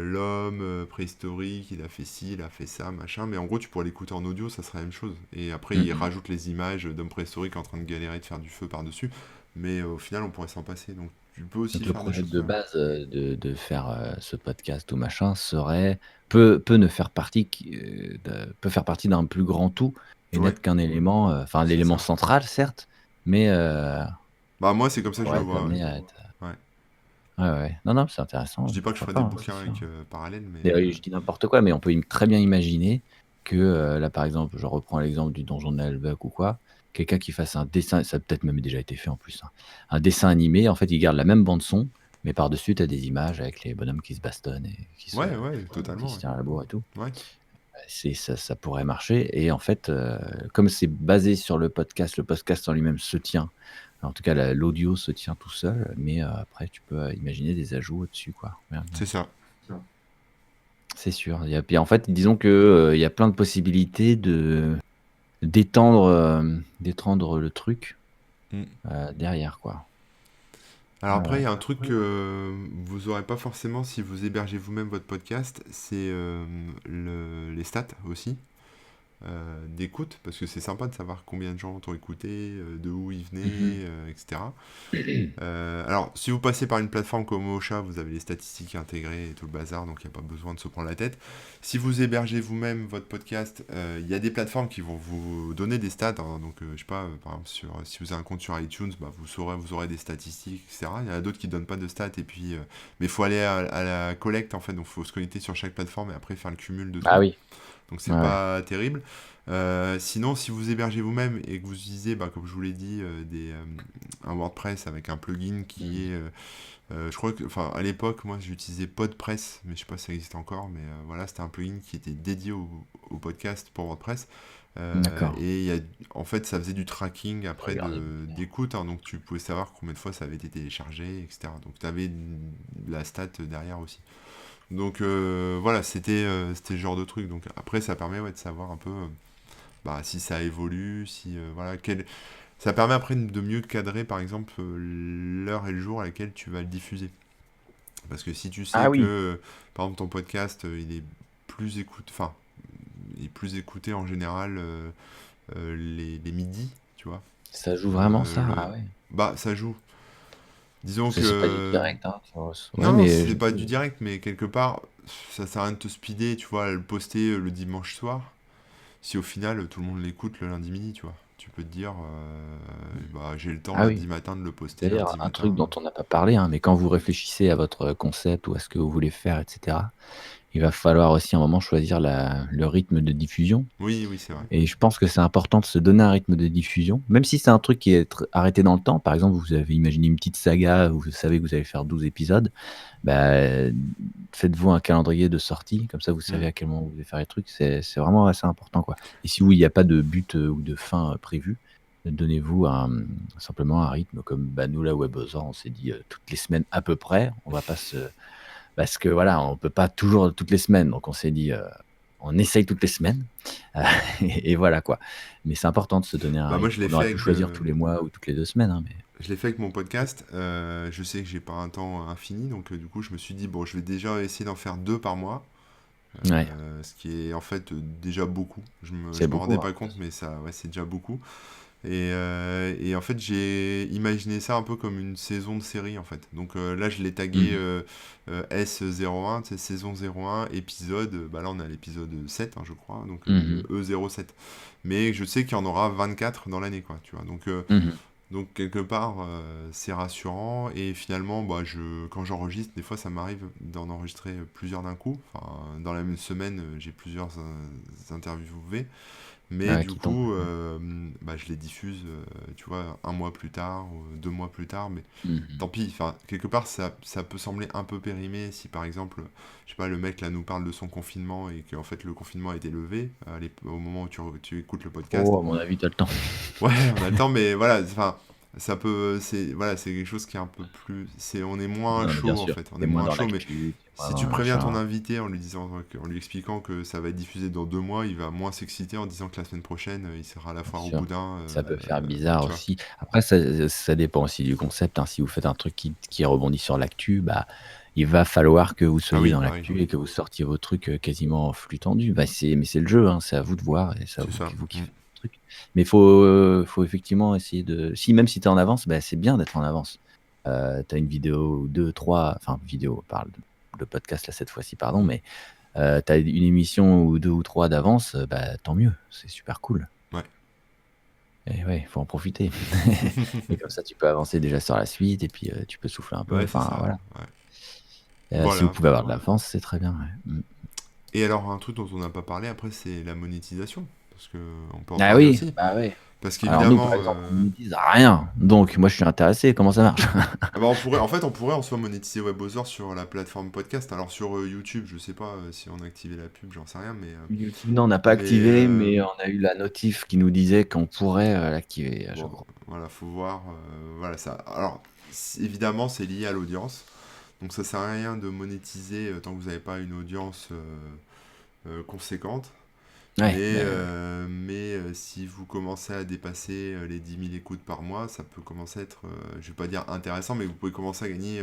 l'homme préhistorique, il a fait ci, il a fait ça, machin. Mais en gros, tu pourrais l'écouter en audio, ça serait la même chose. Et après, il Mhm. rajoute les images d'hommes préhistoriques en train de galérer, de faire du feu par-dessus. Mais au final, on pourrait s'en passer. Donc, tu peux aussi Donc le faire des projet choses de comme ça. base de faire ce podcast ou machin peut ne faire partie peut faire partie d'un plus grand tout et Ouais, n'être qu'un élément, enfin c'est l'élément ça. central certes, mais Bah, moi, c'est comme Ça ça que je le pourrait vois, ouais. t'amener à être. Ouais. Ouais, ouais. Non, non, c'est Je intéressant, dis pas que je pourquoi ferai pas, des hein, c'est bouquins sûr. avec parallèle, mais D'ailleurs, je dis n'importe quoi, mais on peut très bien imaginer que, là, par exemple, je reprends l'exemple du Donjon de Nalbuck ou quoi, quelqu'un qui fasse un dessin, ça a peut-être même déjà été fait en plus, hein, un dessin animé, en fait, il garde la même bande son, mais par-dessus, tu as des images avec les bonhommes qui se bastonnent et ouais, ouais, qui totalement, se ouais. tirent la bourre et tout. Ouais. Ça pourrait marcher et en fait, comme c'est basé sur le podcast en lui-même se tient. En tout cas, l'audio se tient tout seul, mais après tu peux imaginer des ajouts au-dessus, quoi. Ouais, ouais. C'est ça. C'est sûr. Puis en fait, disons que il y a plein de possibilités d'étendre le truc Mm. derrière, quoi. Alors Ouais, après, il y ouais. a un truc que vous aurez pas forcément si vous hébergez vous-même votre podcast, c'est les stats aussi. D'écoute, parce que c'est sympa de savoir combien de gens t'ont écouté, de où ils Mhm. venaient, etc. Alors, si vous passez par une plateforme comme Ocha, vous avez les statistiques intégrées et tout le bazar, donc il n'y a pas besoin de se prendre la tête. Si vous hébergez vous-même votre podcast, il y a des plateformes qui vont vous donner des stats, hein. Donc, je sais pas, par exemple, si vous avez un compte sur iTunes, bah, vous aurez des statistiques, etc. Il y en a d'autres qui ne donnent pas de stats, et puis, mais il faut aller à la collecte, en fait, donc il faut se connecter sur chaque plateforme et après faire le cumul de Ah tout. oui. Donc c'est Ouais, ouais. pas terrible. Sinon, si vous hébergez vous-même et que vous utilisez, bah, comme je vous l'ai dit, un WordPress avec un plugin qui est, je crois que, enfin, à l'époque, moi, j'utilisais PodPress, mais je sais pas si ça existe encore, mais voilà, c'était un plugin qui était dédié au podcast pour WordPress. D'accord. Et en fait, ça faisait du tracking après Regardez. d'écoute, hein, donc tu pouvais savoir combien de fois ça avait été téléchargé, etc. Donc tu avais la stat derrière aussi. Donc voilà, c'était ce genre de truc. Donc après, ça permet, ouais, de savoir un peu, bah, si ça évolue, si voilà, ça permet après de mieux cadrer, par exemple, l'heure et le jour à laquelle tu vas le diffuser. Parce que si tu sais Ah que, oui. par exemple, ton podcast, il est plus écouté en général, les midis, tu vois. Ça joue vraiment ça? Le Ah ouais. Bah, ça joue. Disons C'est pas du que direct, hein. Ouais, non, mais c'est pas du direct, mais quelque part, ça sert à rien de te speeder, tu vois, à le poster le dimanche soir. Si au final tout le monde l'écoute le lundi midi, tu vois. Tu peux te dire, bah, j'ai le temps ah oui. lundi matin de le poster D'ailleurs, lundi un matin. truc dont on n'a pas parlé, hein, mais quand vous réfléchissez à votre concept ou à ce que vous voulez faire, etc., il va falloir aussi à un moment choisir le rythme de diffusion. Oui, oui, c'est vrai. Et je pense que c'est important de se donner un rythme de diffusion, même si c'est un truc qui est arrêté dans le temps. Par exemple, vous avez imaginé une petite saga où vous savez que vous allez faire 12 épisodes. Bah, faites-vous un calendrier de sortie, comme ça vous Mm. savez à quel moment vous devez faire les trucs. C'est vraiment assez important, quoi. Et si oui, il n'y a pas de but ou de fin prévu, donnez-vous simplement un rythme comme bah, nous, là, Webosor, on s'est dit toutes les semaines à peu près. On va pas se. Parce que voilà, on peut pas toujours toutes les semaines. Donc on s'est dit, on essaye toutes les semaines. Euh, et voilà, quoi. Mais c'est important de se donner un Bah, moi, rythme. On aurait pu choisir tous les mois ou toutes les 2 semaines, hein, mais. je l'ai fait avec mon podcast. Je sais que j'ai pas un temps infini, donc du coup, je me suis dit, bon, je vais déjà essayer d'en faire 2 par mois. Ouais, Ce qui est en fait déjà beaucoup. c'est Je me rendais beaucoup, hein. pas compte, mais ça, ouais, c'est déjà beaucoup. Et en fait, j'ai imaginé ça un peu comme une saison de série, en fait. Donc là, je l'ai tagué Mhm. S01, c'est saison 01, épisode. Bah là, on est à l'épisode 7, hein, je crois, donc Mhm. E07. Mais je sais qu'il y en aura 24 dans l'année, quoi, tu vois. Mhm. Donc quelque part, c'est rassurant. Et finalement, bah, quand j'enregistre, des fois, ça m'arrive d'en enregistrer plusieurs d'un coup. Enfin, dans la même semaine, j'ai plusieurs interviewés. Mais Ouais, du qui tombe. coup, bah, je les diffuse, tu vois, un mois plus tard, ou 2 mois plus tard. Mais Mhm. tant pis, enfin, quelque part, ça peut sembler un peu périmé si par exemple, je sais pas, le mec là nous parle de son confinement et qu'en fait le confinement a été levé au moment où tu écoutes le podcast. Oh, à mon avis, t'as le temps. Ouais, on a le temps, mais voilà, enfin, voilà, c'est quelque chose qui est un peu plus, on est moins Non, mais bien chaud en sûr, fait, on t'es est moins moins dans chaud, mais l'actu, t'es moins si dans tu le préviens ton machin. invité en lui expliquant que ça va être diffusé dans 2 mois, il va moins s'exciter en disant que la semaine prochaine, il sera à la Bien foire au sûr. boudin, Ça peut faire bizarre tu vois. aussi. Après, ça dépend aussi du concept, hein. Si vous faites un truc qui rebondit sur l'actu, bah, il va falloir que vous Ah soyez oui, dans bah oui, l'actu et que vous sortiez vos trucs quasiment en flux tendu. Bah, mais c'est le jeu, hein. C'est à vous de voir et c'est à c'est vous, ça. vous qui Mm. faites le truc. Mais faut effectivement essayer de. Même si tu es en avance, bah, c'est bien d'être en avance. Tu as une vidéo ou deux, trois, enfin, vidéo, on parle de podcast là cette fois-ci, pardon, mais tu as une émission ou deux ou trois d'avance, bah, tant mieux. C'est super cool. Ouais. Et ouais, il faut en profiter. Et comme ça, tu peux avancer déjà sur la suite et puis, tu peux souffler un peu. Ouais, c'est Enfin, ça. voilà. Ouais. Si vous Voilà. pouvez avoir de l'avance, c'est très bien, ouais. Et alors, un truc dont on n'a pas parlé après, c'est la monétisation. Parce que on peut en Ah parler oui, aussi. bah ouais. Parce Alors nous, par qu'évidemment, exemple, on monétise rien. Donc moi, je suis intéressé. Comment ça marche? ah bah, on pourrait en soi monétiser WebOzor sur la plateforme podcast. Alors sur YouTube, je sais pas si on a activé la pub, j'en sais rien, YouTube, non, on n'a pas mais activé, mais on a eu la notif qui nous disait qu'on pourrait l'activer, je bon, crois. voilà, faut voir. Voilà ça. Alors, évidemment, c'est lié à l'audience. Donc ça sert à rien de monétiser tant que vous n'avez pas une audience conséquente. Ouais, Si vous commencez à dépasser les 10 000 écoutes par mois, ça peut commencer à être, je vais pas dire intéressant, mais vous pouvez commencer à gagner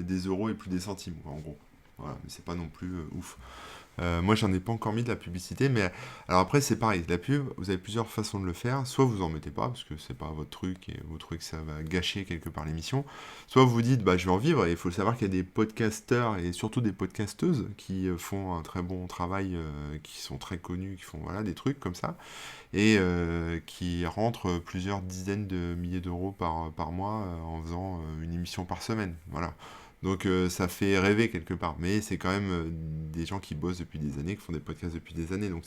des euros et plus des centimes, en gros. Voilà, mais c'est pas non plus ouf. Moi, j'en ai pas encore mis de la publicité, mais alors après, c'est pareil. La pub, vous avez plusieurs façons de le faire. Soit vous en mettez pas, parce que c'est pas votre truc et vous trouvez que ça va gâcher quelque part l'émission. Soit vous dites, bah, je vais en vivre. Et il faut savoir qu'il y a des podcasteurs et surtout des podcasteuses qui font un très bon travail, qui sont très connus, qui font voilà, des trucs comme ça, et qui rentrent plusieurs dizaines de milliers d'euros par mois en faisant une émission par semaine. Voilà. Donc ça fait rêver quelque part, mais c'est quand même des gens qui bossent depuis des années, qui font des podcasts depuis des années, donc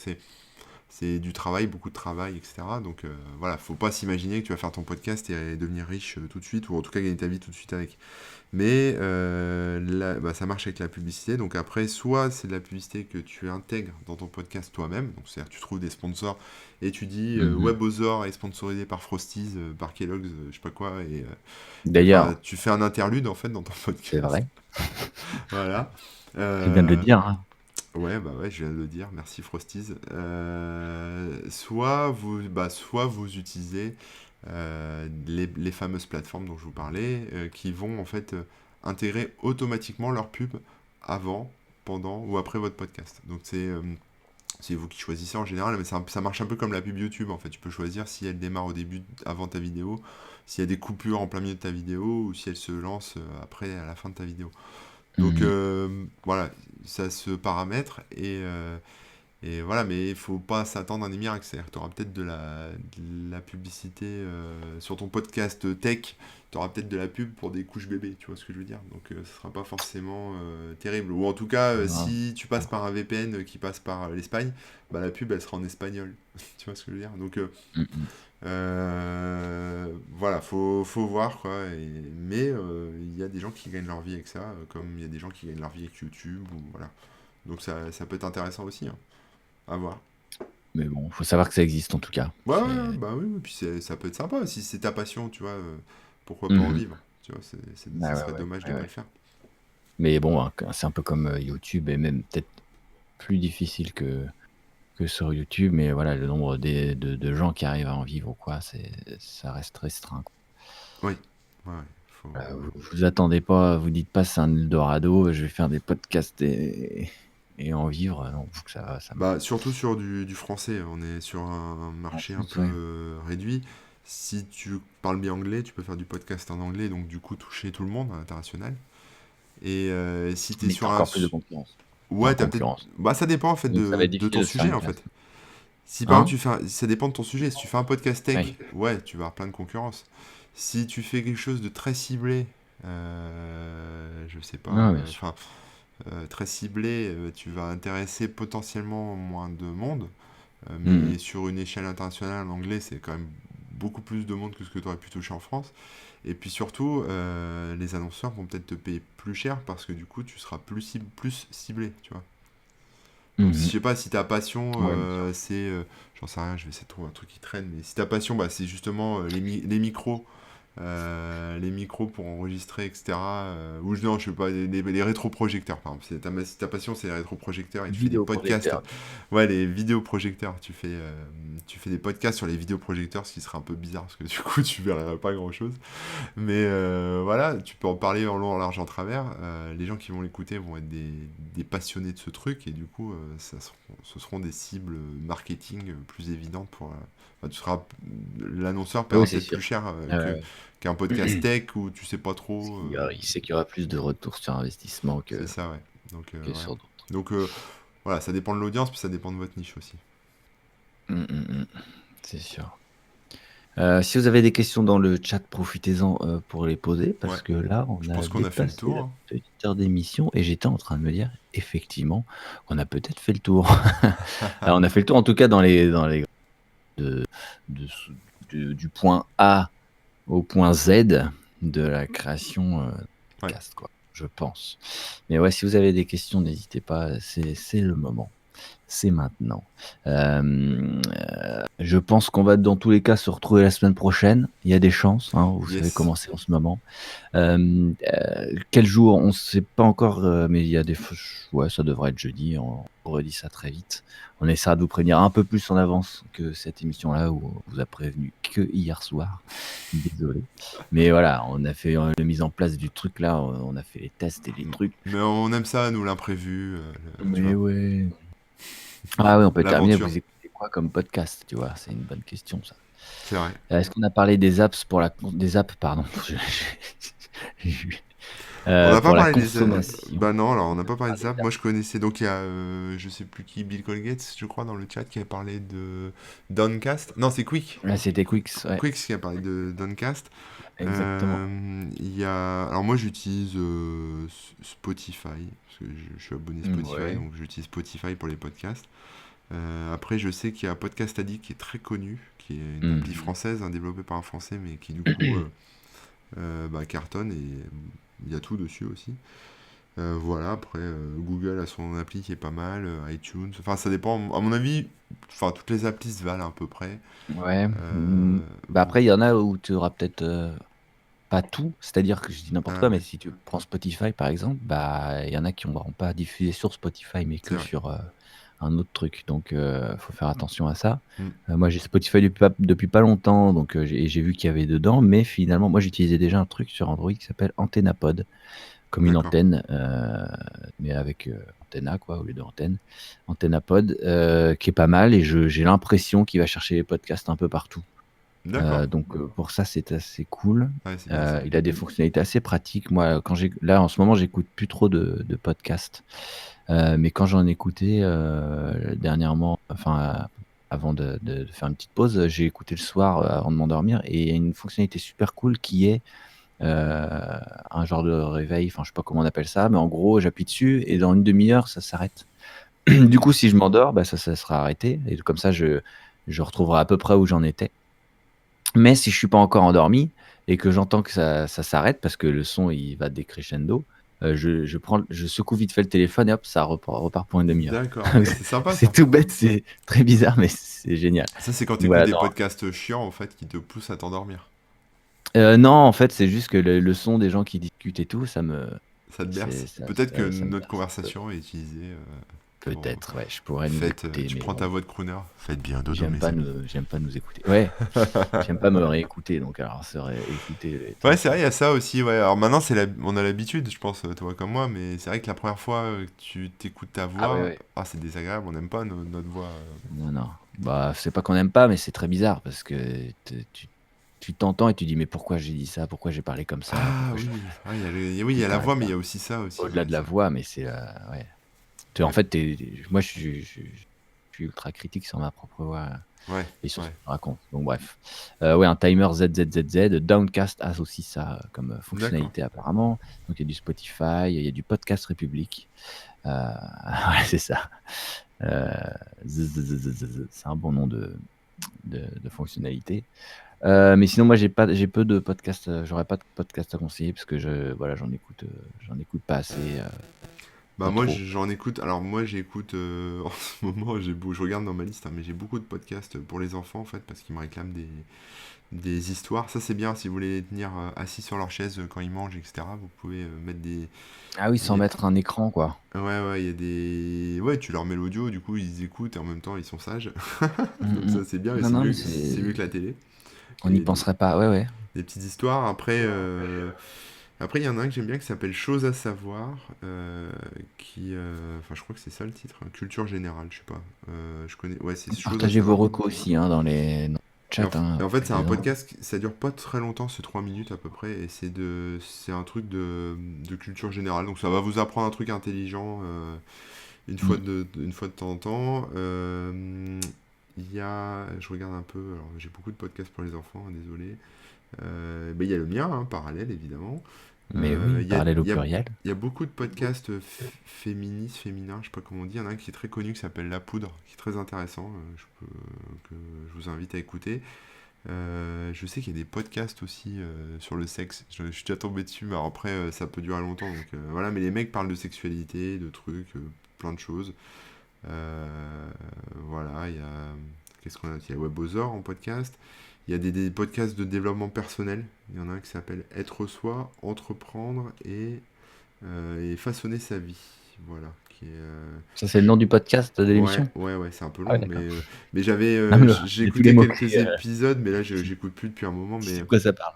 c'est du travail, beaucoup de travail, etc. Donc voilà, faut pas s'imaginer que tu vas faire ton podcast et devenir riche tout de suite, ou en tout cas gagner ta vie tout de suite avec. Mais bah, ça marche avec la publicité. Donc après, soit c'est de la publicité que tu intègres dans ton podcast toi-même. Donc c'est-à-dire que tu trouves des sponsors et tu dis Mhm. WebOzor est sponsorisé par Frosties, par Kellogg's, je sais pas quoi. Et enfin, D'ailleurs, tu fais un interlude en fait dans ton c'est podcast. vrai. Voilà. Tu viens de le Euh, dire, hein. ouais, bah ouais, je viens de le dire. Merci Frosties. Soit vous utilisez les fameuses plateformes dont je vous parlais, qui vont en fait intégrer automatiquement leur pub avant, pendant ou après votre podcast. Donc c'est vous qui choisissez en général, mais ça marche un peu comme la pub YouTube en fait. Tu peux choisir si elle démarre au début, avant ta vidéo, s'il y a des coupures en plein milieu de ta vidéo, ou si elle se lance après, à la fin de ta vidéo. Donc Mhm. voilà, ça se paramètre et voilà, mais il faut pas s'attendre à des miracles. C'est-à-dire que tu auras peut-être de la publicité sur ton podcast tech, tu auras peut-être de la pub pour des couches bébés, tu vois ce que je veux dire. Donc ce sera pas forcément terrible. Ou en tout cas, Ah, si tu passes par un VPN qui passe par l'Espagne, bah, la pub elle sera en espagnol. Tu vois ce que je veux dire. Donc mhm. voilà, faut voir quoi. Mais il y a des gens qui gagnent leur vie avec ça, comme il y a des gens qui gagnent leur vie avec YouTube. Ou, voilà. Donc ça peut être intéressant aussi, hein, à voir. Mais bon, faut savoir que ça existe en tout cas. Ouais, ouais, ouais, C'est... bah oui, oui, puis ça peut être sympa. Si c'est ta passion, tu vois, pourquoi pas en Mhm. vivre? Tu vois, ce Ah ouais, serait ouais, dommage de ouais, pas le ouais. faire. Mais bon, hein, c'est un peu comme YouTube et même peut-être plus difficile que sur YouTube, mais voilà, le nombre de gens qui arrivent à en vivre ou quoi, ça reste restreint, quoi. Oui, ouais, faut... Vous attendez pas, vous dites pas c'est un Eldorado, je vais faire des podcasts et en vivre. Non, faut que ça Bah, surtout sur du français, on est sur un en marché un plus, peu ouais. réduit. Si tu parles bien anglais, tu peux faire du podcast en anglais, donc du coup toucher tout le monde à l'international. Et si tu es Mais t'as sur un... encore plus de concurrence. Ouais, Enfin, t'as peut-être... concurrence. Bah, ça dépend en fait Donc ça va être de difficile ton de se faire sujet une en place. fait. Si par exemple Hein? ça dépend de ton sujet. Si tu fais un podcast tech, Oui. ouais, tu vas avoir plein de concurrence. Si tu fais quelque chose de très ciblé, je sais pas, Non, bien sûr. enfin, très ciblé, tu vas intéresser potentiellement moins de monde. Mhm. Mais sur une échelle internationale, l'anglais, c'est quand même beaucoup plus de monde que ce que tu aurais pu toucher en France. Et puis surtout, les annonceurs vont peut-être te payer plus cher parce que du coup, tu seras plus ciblé, tu vois. Donc, je Mhm. sais pas si ta passion, Ouais, bien sûr. c'est. J'en sais rien, je vais essayer de trouver un truc qui traîne. Mais si ta passion, bah, c'est justement les micros. Les micros pour enregistrer, etc. Ou non, je sais pas, les rétroprojecteurs, par exemple. Si ta passion, c'est les rétroprojecteurs et tu fais des podcasts. Vidéoprojecteur. Ouais, les vidéoprojecteurs. Tu fais des podcasts sur les vidéoprojecteurs, ce qui serait un peu bizarre parce que du coup, tu verrais pas grand-chose. Mais voilà, tu peux en parler en long, en large, en travers. Les gens qui vont l'écouter vont être des passionnés de ce truc et du coup, ce seront des cibles marketing plus évidentes pour. Enfin, l'annonceur Oui, paiera c'est peut-être plus sûr. cher Ouais. qu'un podcast tech où tu sais pas Parce trop. il sait qu'il y aura plus de retour sur investissement C'est ça, ouais. Donc que voilà. sur d'autres. Donc voilà, ça dépend de l'audience, puis ça dépend de votre niche aussi. Mm, mm, mm. C'est sûr. Si vous avez des questions dans le chat, profitez-en pour les poser, Ouais, parce que là, on je a pense qu'on a fait le dépassé tour, la hein. petite heure d'émission et j'étais en train de me dire, effectivement, on a peut-être fait le tour. Alors, on a fait le tour, en tout cas, de, de ce- du point A au point Z de la création Ouais. podcast, quoi, je pense. Mais ouais, si vous avez des questions, n'hésitez pas, c'est le moment. C'est maintenant. Je pense qu'on va dans tous les cas se retrouver la semaine prochaine. Il y a des chances, hein, vous savez Yes. comment c'est en ce moment. Quel jour? On ne sait pas encore, mais il y a ouais, ça devrait être jeudi. On redit ça très vite. On essaiera de vous prévenir un peu plus en avance que cette émission-là où on vous a prévenu que hier soir. Désolé. Mais voilà, on a fait la mise en place du truc là, on a fait les tests et les trucs. Mais on aime ça, nous, l'imprévu, tu Mais vois, ouais. Ah oui, on peut terminer. l'aventure. Vous écoutez quoi comme podcast, tu vois? C'est une bonne question ça. C'est vrai. Est-ce qu'on a parlé des apps des apps, pardon. On n'a pas Pour la parlé des... consommation. Bah non, alors on n'a pas On parlé de parle ça. des Moi, apps. je connaissais, donc il y a, je sais plus qui, Bill Colgate, je crois, dans le chat, qui avait parlé de Downcast. Non, c'est Quick. Là, c'était Quicks, ouais, Quick qui a parlé de Downcast. exactement. Il y a... Alors moi, j'utilise Spotify, parce que je suis abonné Spotify, Ouais. donc j'utilise Spotify pour les podcasts. Après, je sais qu'il y a Podcast Addict qui est très connu, qui est une appli Mhm. française, hein, développée par un Français, mais qui du coup bah, cartonne, et il y a tout dessus aussi. Voilà, après, Google a son appli qui est pas mal, iTunes, enfin ça dépend, à mon avis, enfin toutes les applis se valent à peu près. Ouais. Euh, Bah vous- après, il y en a où tu auras peut-être pas tout. C'est-à-dire que je dis n'importe Ah quoi, mais ouais, si tu prends Spotify par exemple, bah il y en a qui ne pourront pas diffuser sur Spotify, mais c'est que vrai. sur un autre truc. Donc faut faire attention à ça. Mm, Moi j'ai Spotify depuis pas longtemps, donc j'ai vu qu'il y avait dedans, mais finalement moi j'utilisais déjà un truc sur Android qui s'appelle AntennaPod, comme une d'accord, antenne, mais avec Antenna quoi, au lieu de antenne. AntennaPod, qui est pas mal, et j'ai l'impression qu'il va chercher les podcasts un peu partout. d'accord, Donc pour ça, c'est assez cool. ouais, c'est bien ça. Il a des fonctionnalités assez pratiques. Moi, là, en ce moment, j'écoute plus trop de podcasts. Mais quand j'en écoutais dernièrement, enfin, avant de faire une petite pause, j'ai écouté le soir avant de m'endormir. Et il y a une fonctionnalité super cool qui est un genre de réveil. Enfin, je sais pas comment on appelle ça, mais en gros, j'appuie dessus et dans une demi-heure, ça s'arrête. Du Hmm, coup, si je m'endors, bah, ça sera arrêté. Et comme ça, je retrouverai à peu près où j'en étais. Mais si je suis pas encore endormi et que j'entends que ça s'arrête parce que le son il va décrescendo, je secoue vite fait le téléphone et hop, ça repart pour une demi-heure. d'accord, ah, c'est sympa C'est ça. tout bête, c'est très bizarre, mais c'est génial. Ça, c'est quand Donc t'écoutes voilà, des non, podcasts chiants, en fait, qui te poussent à t'endormir. non, en fait, c'est juste que le son des gens qui discutent et tout, ça me Ça te berce. Peut-être que ça me notre berce un peu. conversation est utilisée pour... Peut-être, ouais, je pourrais nous Faites, écouter, tu mais prends ta bon, voix de crooner. Faites bien dodo, mes amis. j'aime pas nous écouter. Ouais, j'aime pas me réécouter, donc alors se réécouter les Ouais, trucs. c'est vrai, il y a ça aussi. Ouais. Alors maintenant, on a l'habitude, je pense, toi comme moi, mais c'est vrai que la première fois que tu t'écoutes ta Ah ouais, voix, ouais. ah, c'est désagréable, on n'aime pas notre voix. Non, non. Bah, c'est pas qu'on n'aime pas, mais c'est très bizarre parce que tu t'entends et tu dis mais pourquoi j'ai dit ça? Pourquoi j'ai parlé comme ça? Ah Pourquoi je... oui, ouais, oui, il Tu y a la voix, t'arrêtes mais il y là. a aussi ça aussi, Au-delà ouais, de la ça. voix, mais c'est ouais. En Ouais, fait, moi je suis ultra critique sur ma propre voix ouais, et sur ce ouais. que je raconte. Donc bref. Ouais, un timer ZZZZ. Downcast a aussi ça comme D'accord. fonctionnalité apparemment. Donc il y a du Spotify, il y a du Podcast République. Ouais, c'est ça. Euh, c'est un bon nom de fonctionnalité. Mais sinon, moi, j'ai peu de podcasts. J'aurais pas de podcasts à conseiller parce que voilà, j'en écoute pas assez, Bah pas moi trop. j'en écoute, alors moi j'écoute en ce moment, je regarde dans ma liste, hein, mais j'ai beaucoup de podcasts pour les enfants en fait, parce qu'ils me réclament des histoires. Ça c'est bien si vous voulez les tenir assis sur leur chaise quand ils mangent, etc. Vous pouvez mettre Ah oui, sans des petits... mettre un écran, quoi. Ouais, ouais, il y a des... Ouais, tu leur mets l'audio, du coup ils écoutent et en même temps ils sont sages. Donc Mm, ça mm. c'est bien, et Non, non, mais c'est mieux que la télé. on Il n'y y a penserait pas. Ouais, ouais. des petites histoires. Après, il y en a un que j'aime bien qui s'appelle Chose à savoir, enfin, je crois que c'est ça le titre, hein, Culture générale, je sais pas. Je connais, ouais, c'est Chose à Partagez vos savoir. recos aussi hein, dans le chat. Et Hein, en fait, c'est un mettez-en. podcast, ça dure pas très longtemps, c'est 3 minutes à peu près, et c'est un truc de culture générale. Donc ça va vous apprendre un truc intelligent une Mm. fois de temps en temps. je regarde un peu, alors j'ai beaucoup de podcasts pour les enfants, hein, désolé. Il y a le mien, hein, Parallèle, évidemment. Mais oui, parallèle au pluriel. Il y a beaucoup de podcasts féministes, féminins, je sais pas comment on dit. Il y en a un qui est très connu qui s'appelle La Poudre, qui est très intéressant, que je vous invite à écouter. Je sais qu'il y a des podcasts aussi sur le sexe. Je suis déjà tombé dessus, mais alors après, ça peut durer longtemps. Donc voilà, mais les mecs parlent de sexualité, de trucs, plein de choses. Voilà, il y a. Qu'est-ce qu'on a? Il y a Webosaur en podcast. Il y a des podcasts de développement personnel. Il y en a un qui s'appelle Être soi, entreprendre et façonner sa vie. Voilà. Qui est, Ça, c'est le nom du podcast de ouais, l'émission? ouais, ouais, c'est un peu Ah ouais, long, d'accord. mais j'avais, Non, mais j'ai il y a tous les écouté mots-clés, quelques épisodes, mais là, tu j'écoute plus depuis un moment, tu sais de quoi ça parle.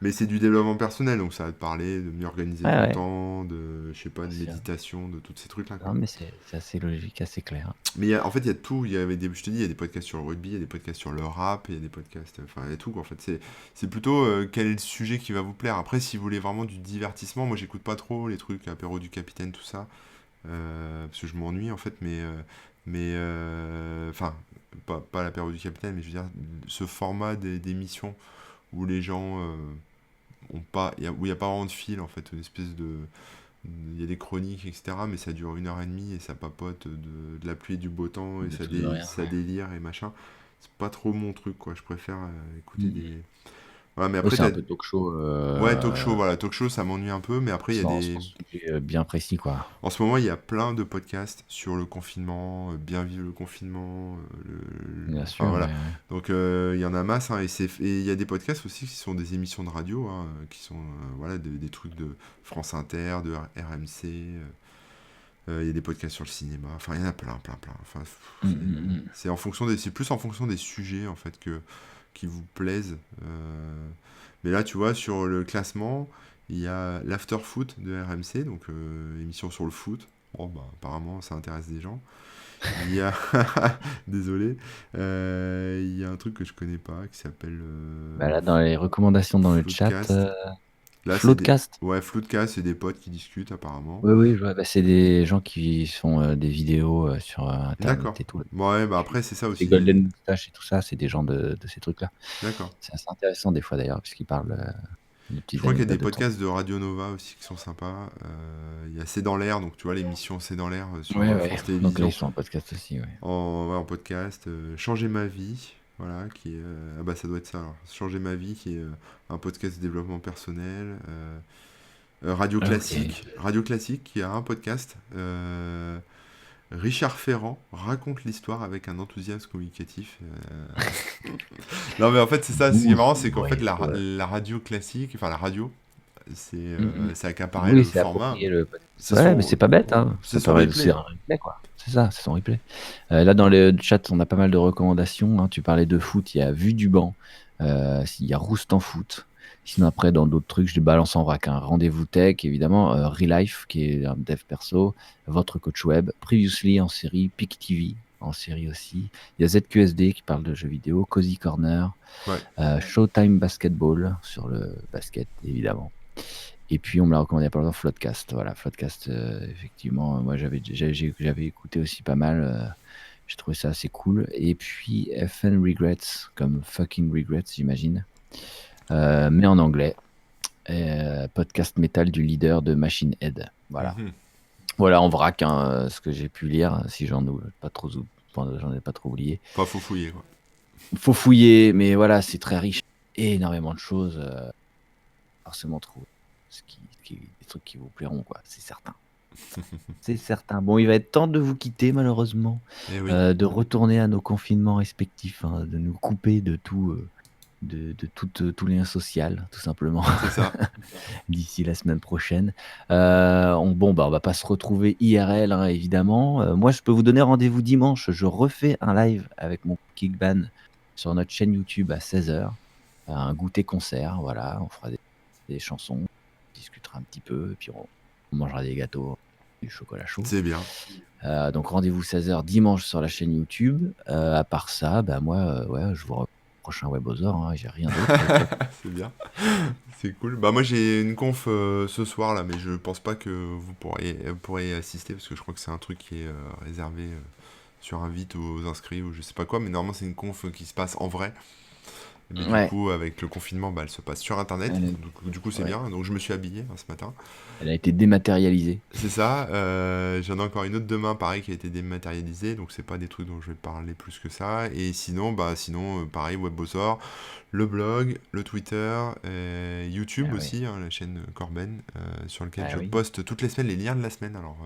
mais c'est du développement personnel, donc ça va te parler de mieux organiser Ouais, ton ouais, temps, de, je sais pas, bien de sûr. méditation, de tous ces trucs-là, Non, quoi. mais c'est assez logique, assez clair. Mais en fait, il y a tout. Je te dis, il y a des podcasts sur le rugby, il y a des podcasts sur le rap, il y a des podcasts. Enfin, il y a tout, quoi. En fait, c'est plutôt quel est le sujet qui va vous plaire. Après, si vous voulez vraiment du divertissement, moi, j'écoute pas trop les trucs apéro du capitaine, tout ça. Parce que je m'ennuie, en fait, enfin, pas l'apéro du capitaine, mais je veux dire, ce format d'émissions où les gens ont pas. Où il n'y a pas vraiment de fil, en fait, une espèce de. Il y a des chroniques, etc. Mais ça dure 1 heure et demie et ça papote de la pluie et du beau temps et De tout, de rien. ça délire et machin. C'est pas trop mon truc, quoi. Je préfère écouter Mm. des. Voilà, mais Oui, après, c'est un t'as. peu talk show, Ouais, talk show, voilà. Talk show, ça m'ennuie un peu, mais après, il y a sans des. sujet bien précis, quoi. En ce moment, il y a plein de podcasts sur le confinement, bien vivre le confinement, Bien enfin sûr, voilà. ouais. Donc il y en a masse, hein, et il y a des podcasts aussi qui sont des émissions de radio, hein, qui sont voilà, des trucs de France Inter, de RMC. Il y a des podcasts sur le cinéma. Enfin, il y en a plein, plein, plein. Enfin, Mm, mm, mm. c'est plus en fonction des sujets en fait qui vous plaisent. Mais là, tu vois, sur le classement, il y a l'After Foot de RMC, donc émission sur le foot. Bon, bah, apparemment, ça intéresse des gens. Il y a, désolé, il y a un truc que je connais pas qui s'appelle Bah là, dans les recommandations dans le chat, Floodcast. Là, c'est des, Floodcast. ouais, Floodcast, c'est des potes qui discutent apparemment. Oui, oui, je vois. Bah, c'est des gens qui font des vidéos sur Internet D'accord. et tout. Bon, ouais, bah après, c'est ça C'est aussi. Golden Moustache et tout ça, c'est des gens de ces trucs-là. D'accord. C'est assez intéressant des fois d'ailleurs, puisqu'ils parlent de Je petites crois qu'il y a des anecdotes de temps. podcasts de Radio Nova aussi qui sont sympas. Il y a C'est dans l'air, donc tu vois l'émission C'est dans l'air sur Ouais, ouais. France Donc là, ils Télévisions sont en podcast aussi, ouais. ouais, en podcast. Changer ma vie, voilà, qui est, ah bah ça doit être ça. Alors. Changer ma vie, qui est un podcast de développement personnel. Ok. Radio Classique qui a un podcast. Richard Ferrand raconte l'histoire avec un enthousiasme communicatif. Non mais en fait c'est ça, ce qui est Ouh, marrant c'est c'est qu'en fait ouais, ouais. la radio classique, enfin la radio, Mm, mm. c'est accaparé Oui, le c'est format. approprié le podcast. C'est Ouais, mais son, c'est pas bête, hein. c'est Ça son permet, c'est replay. un replay, quoi. C'est ça, c'est son replay. Là, dans le chat, on a pas mal de recommandations, hein. Tu parlais de foot, il y a Vue du banc, il y a Rouste en foot. Sinon, après, dans d'autres trucs, je les balance en vrac, hein. Rendez-vous tech, évidemment, Relife, qui est un dev perso, votre coach web, Previously en série, Pic TV en série aussi. Il y a ZQSD qui parle de jeux vidéo, Cozy Corner, Ouais. Showtime Basketball sur le basket, évidemment. Et puis, on me l'a recommandé il y a pas longtemps, Floodcast. Voilà, Floodcast, effectivement, moi, j'avais écouté aussi pas mal. J'ai trouvé ça assez cool. Et puis, FN Regrets, comme fucking Regrets, j'imagine, mais en anglais. Podcast métal du leader de Machine Head. Voilà. Mhm. Voilà, en vrac, hein, ce que j'ai pu lire, si j'en ai pas trop oublié. Enfin faut fouiller quoi. Faut fouiller, mais voilà, c'est très riche. Énormément de choses. Forcément trouver des trucs qui vous plairont, quoi, c'est certain. C'est certain. Bon, il va être temps de vous quitter, malheureusement, Eh oui. de retourner à nos confinements respectifs, hein, de nous couper de tout, tout lien social, tout simplement, C'est ça. d'ici la semaine prochaine. Bon, bah, on va pas se retrouver IRL, hein, évidemment. Moi, je peux vous donner rendez-vous dimanche. Je refais un live avec mon Kickban sur notre chaîne YouTube à 16h. Un goûter concert, voilà. On fera des chansons, on discutera un petit peu, et puis on mangera des gâteaux, du chocolat chaud. C'est bien. Donc rendez-vous 16h dimanche sur la chaîne YouTube. À part ça, bah moi, ouais, je vous revois au prochain Webosaur, hein, j'ai rien d'autre. Et toi, C'est bien. C'est cool. Bah moi j'ai une conf ce soir là, mais je pense pas que vous pourrez assister parce que je crois que c'est un truc qui est réservé sur invite aux inscrits ou je sais pas quoi, mais normalement c'est une conf qui se passe en vrai. Mais du Ouais. coup, avec le confinement, bah, elle se passe sur Internet. Elle, Donc, du coup, c'est ouais. bien. Donc, je me suis habillé ce matin. Elle a été dématérialisée. C'est ça. J'en ai encore une autre demain, pareil, qui a été dématérialisée. Donc, c'est pas des trucs dont je vais parler plus que ça. Et sinon, pareil, Webosor, le blog, le Twitter, YouTube Ah oui. aussi, hein, la chaîne Corben, sur lequel Ah je oui. poste toutes les semaines les liens de la semaine. Alors,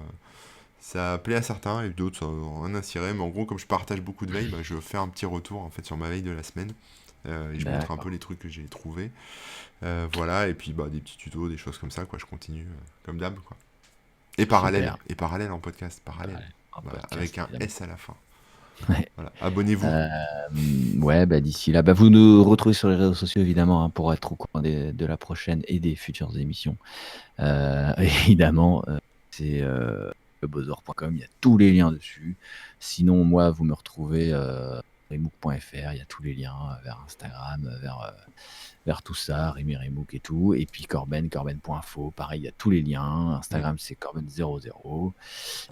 ça plaît à certains et d'autres, ça n'a rien à cirer. Mais en gros, comme je partage beaucoup de veilles, bah, je fais un petit retour en fait sur ma veille de la semaine. Et je montre un peu D'accord. les trucs que j'ai trouvés. Voilà, et puis bah, des petits tutos, des choses comme ça, quoi. Je continue comme d'hab, quoi. Super. Et parallèle en podcast, parallèle. Ouais, en Voilà, podcast, avec un évidemment. S à la fin. Ouais. Voilà, abonnez-vous. Ouais, bah d'ici là, bah vous nous retrouvez sur les réseaux sociaux évidemment hein, pour être au courant de la prochaine et des futures émissions. Évidemment, c'est webosor.com, il y a tous les liens dessus. Sinon, moi, vous me retrouvez remook.fr, il y a tous les liens vers Instagram, vers tout ça, Rémi Remook et tout. Et puis corben.info, pareil, il y a tous les liens. Mm. Instagram, c'est corben00.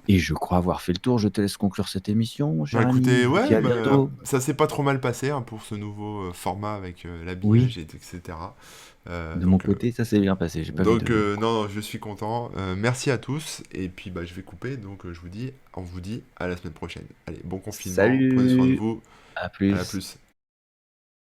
Et je crois avoir fait le tour. Je te laisse conclure cette émission, mon Bah cher ami. écoutez, Je vous dis ouais, à bah, bientôt. ça s'est pas trop mal passé hein, pour ce nouveau format avec Oui, l'habillage, etc. de mon côté, ça s'est bien passé. J'ai pas vu de. Non, je suis content. Merci à tous. Et puis bah, je vais couper. Donc on vous dit à la semaine prochaine. Allez, bon confinement. Prenez soin de Salut, vous. à À la plus. plus.